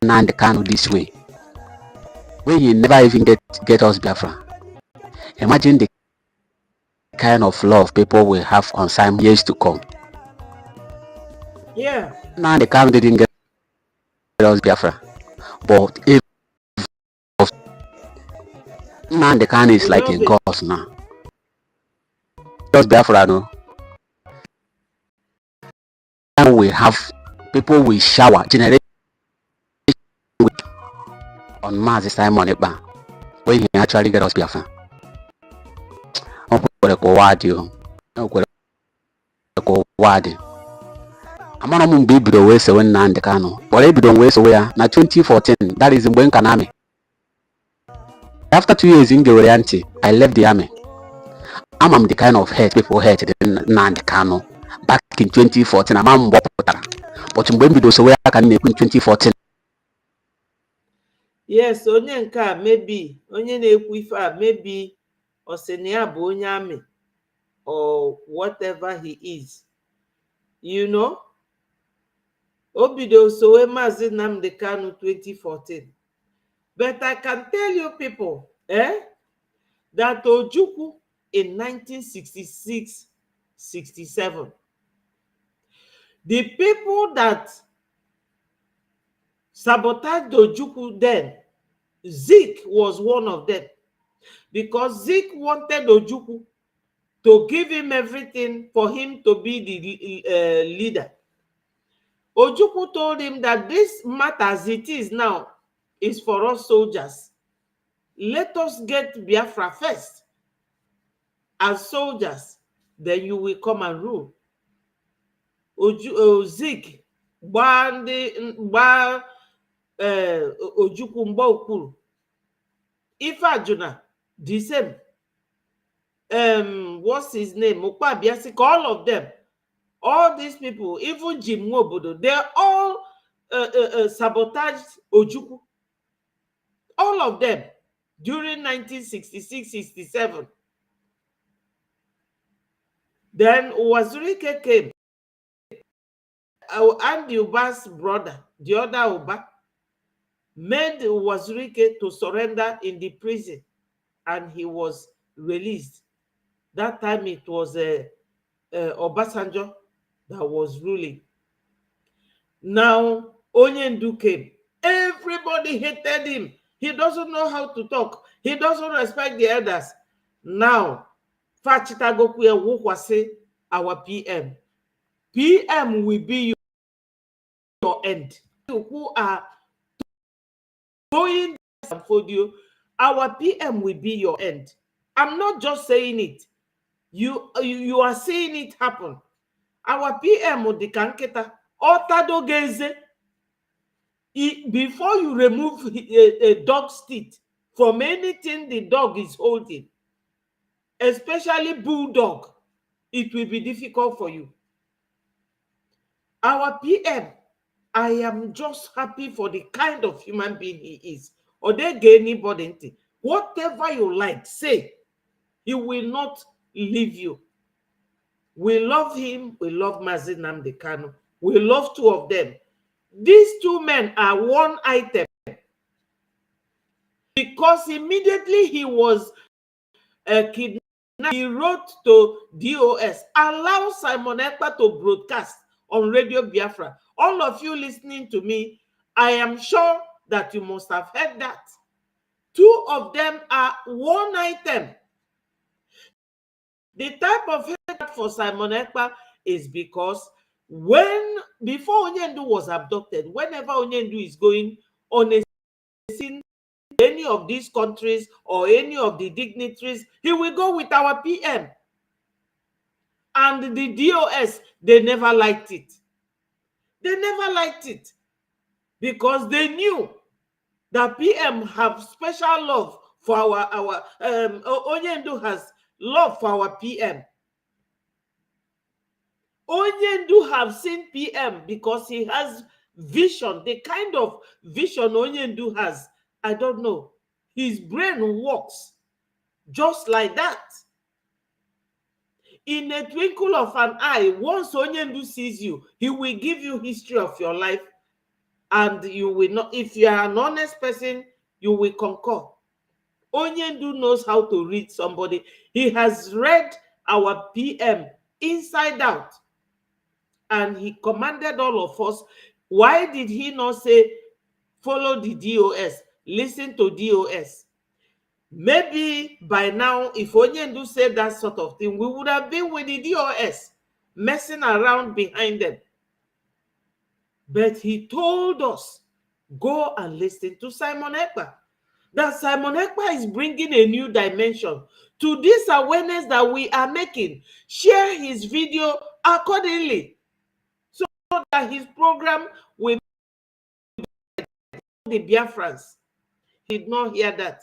Nnamdi Kanu this way, when he never even get us Biafra. Imagine the kind of love people will have on some years to come. Yeah. Nnamdi Kanu didn't get us Biafra, but if Nnamdi Kanu is like in God's now. Just Biafra, no. We have people will shower generation on Mazi Simon Ekpa when he actually get us Biafra. Amana mumbi bido we se when Nnamdi Kanu. But I don't waste away na 2014. That is when Kanami. After 2 years in the Oriente, I left the army. I'm the kind of hate people hated in Nnamdi Kanu back in 2014. I'm but when we do so, I can make in 2014. Yes, Onyenka maybe Onye na-ekwu ife maybe or Senia Bonyame, or whatever he is. You know? Obido Sowe Mazi Nnamdi Kanu 2014. But I can tell you people, that Ojukwu in 1966-67, the people that sabotaged Ojukwu then, Zeke was one of them, because Zeke wanted Ojukwu to give him everything for him to be the leader. Ojukwu told him that this matter as it is now is for us soldiers. Let us get Biafra first as soldiers, then you will come and rule. Zeke gba Ojukwu mgba okpuru. Ife Ajuna, the same. What's his name? Okpa Biasika, all of them. All these people, even Jim Nwobodo, they all sabotaged Ojukwu. All of them during 1966-67. Then Wazirike came. Andy Uba's brother, the other Uba, made Wazirike to surrender in the prison, and he was released. That time it was Obasanjo that was ruling. Now Onyendu came. Everybody hated him. He doesn't know how to talk. He doesn't respect the elders. Now, Fachita Gokuye Wukwase, our PM. PM will be your end. You who are going for you, our PM will be your end. I'm not just saying it. You are seeing it happen. Our PM Odikanketa, Otado Geze, before you remove a dog's teeth from anything the dog is holding, especially bulldog, it will be difficult for you. Our PM, I am just happy for the kind of human being he is. Or they get anybody, whatever you like, say, he will not leave you. We love him. We love Mazi Nnamdi Kanu. We love two of them. These two men are one item. Because immediately he was kidnapped, he wrote to DOS, allow Simon Ekpa to broadcast on Radio Biafra. All of you listening to me, I am sure that you must have heard that. Two of them are one item. The type of hate for Simon Ekpa is because before Onyendu was abducted, whenever Onyendu is going on a scene, any of these countries or any of the dignitaries, he will go with our PM. And the DOS, they never liked it. They never liked it because they knew that PM have special love for our Onyendu has love for our PM. Onyendu have seen PM because he has vision, the kind of vision Onyendu has. I don't know. His brain works just like that. In a twinkle of an eye, once Onyendu sees you, he will give you history of your life, and you will not. If you are an honest person, you will concur. Onyendu knows how to read somebody. He has read our PM inside out, and he commanded all of us. Why did he not say, follow the DOS, listen to DOS? Maybe by now, if Onyendu said that sort of thing, we would have been with the DOS, messing around behind them. But he told us, go and listen to Simon Ekpa. That Simon Ekpa is bringing a new dimension to this awareness that we are making. Share his video accordingly so that his program will be the Biafrans. He did not hear that.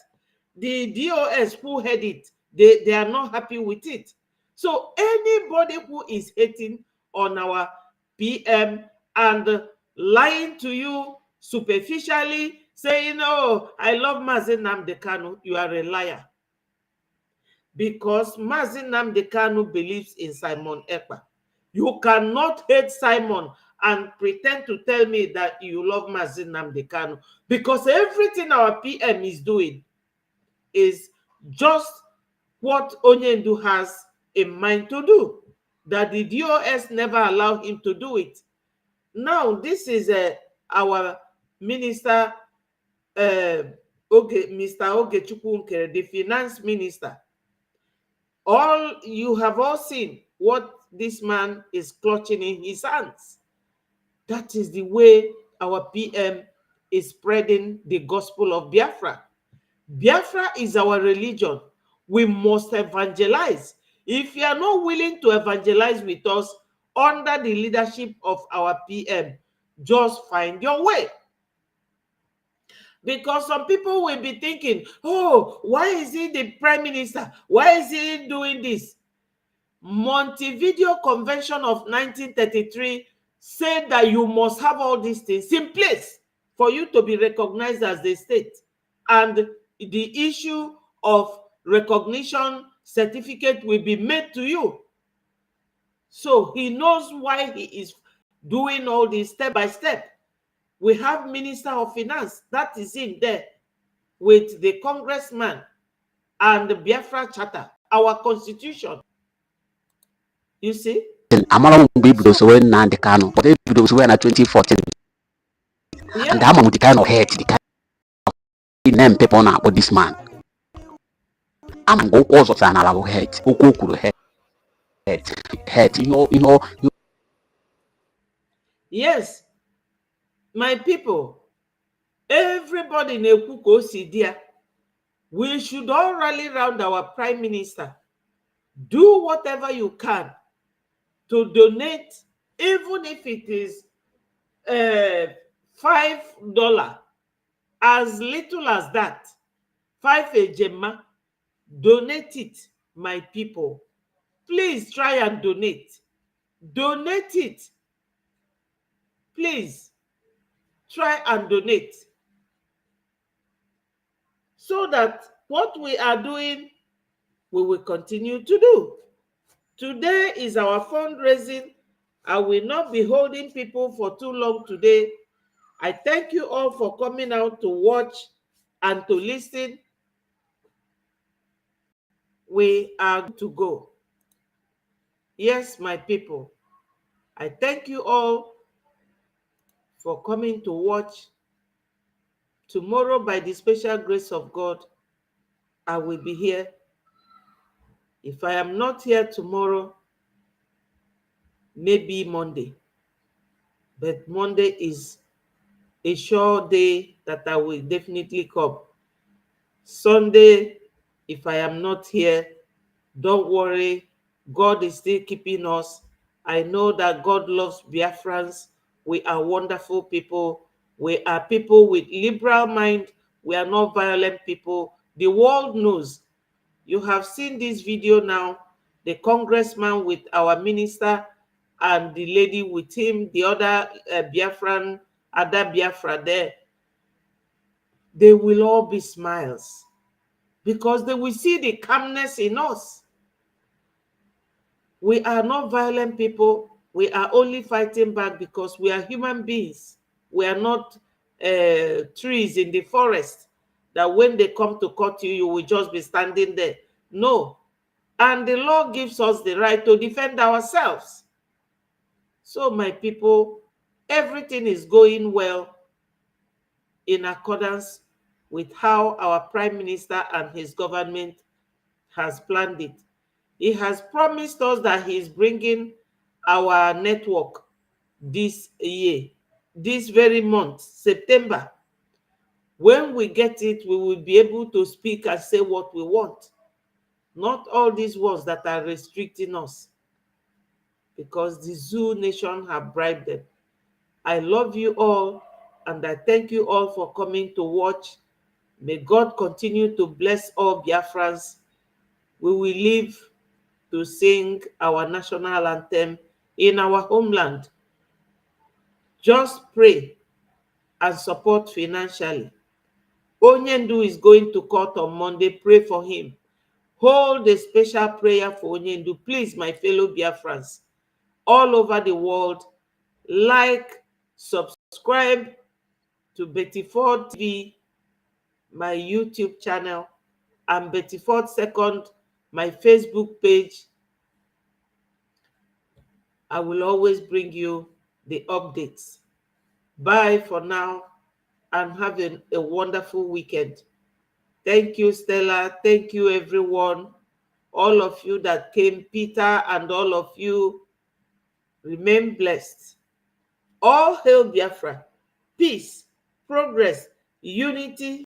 The DOS who heard it, they are not happy with it. So anybody who is hating on our PM and lying to you superficially, saying, oh, I love Mazi Nnamdi Kanu, you are a liar. because Mazi Nnamdi Kanu believes in Simon Ekpa. You cannot hate Simon and pretend to tell me that you love Mazi Nnamdi Kanu, because everything our PM is doing is just what Onyendu has in mind to do, that the DOS never allowed him to do it. Now, this is our minister, Mr. Ogechukwu Nkere, the finance minister. You have all seen what this man is clutching in his hands. That is the way our PM is spreading the gospel of Biafra. Biafra is our religion. We must evangelize. If you are not willing to evangelize with us under the leadership of our PM, just find your way. Because some people will be thinking, oh, why is he the prime minister? Why is he doing this? Montevideo Convention of 1933 said that you must have all these things in place for you to be recognized as the state. And the issue of recognition certificate will be made to you. So he knows why he is doing all this step by step. We have Minister of Finance, that is in there, with the congressman and the Biafra Charter, our constitution. You see? I'm not going to be able to Kano, but they do so in 2014. Yeah. And I'm the kind of head, the kind of name people now with this man. I'm going to go also an allow head, head, you know. Yes, my people, everybody in Ekuko Sidia, we should all rally around our prime minister. Do whatever you can to donate, even if it is $5, as little as that, 5 ejema, donate it, my people. Please try and donate. Donate it. Please try and donate, so that what we are doing, we will continue to do. Today is our fundraising. I will not be holding people for too long today. I thank you all for coming out to watch and to listen. We are good to go. Yes, my people, I thank you all for coming to watch. Tomorrow, by the special grace of God, I will be here. If I am not here tomorrow, maybe Monday. But Monday is a sure day that I will definitely come. Sunday, if I am not here, don't worry. God is still keeping us. I know that God loves Biafrans. We are wonderful people. We are people with liberal mind. We are not violent people. The world knows. You have seen this video now. The congressman with our minister and the lady with him, the other Biafran, other Biafra there. They will all be smiles because they will see the calmness in us. We are not violent people. We are only fighting back because we are human beings. We are not trees in the forest that when they come to cut you, you will just be standing there. No. And the law gives us the right to defend ourselves. So, my people, everything is going well in accordance with how our Prime Minister and his government has planned it. He has promised us that he is bringing our network this year, this very month, September. When we get it, we will be able to speak and say what we want. Not all these ones that are restricting us, because the Zoo Nation have bribed them. I love you all, and I thank you all for coming to watch. May God continue to bless all Biafrans. We will live to sing our national anthem in our homeland. Just pray and support financially. Onyendu is going to court on Monday. Pray for him. hold a special prayer for Onyendu. Please, my fellow Biafrans, all over the world, like, subscribe to Betty Ford TV, my YouTube channel, and Betty Ford Second, my Facebook page. I will always bring you the updates. Bye for now, and have a wonderful weekend. Thank you, Stella. Thank you, everyone. All of you that came, Peter, and all of you, remain blessed. All hail Biafra. Peace, progress, unity,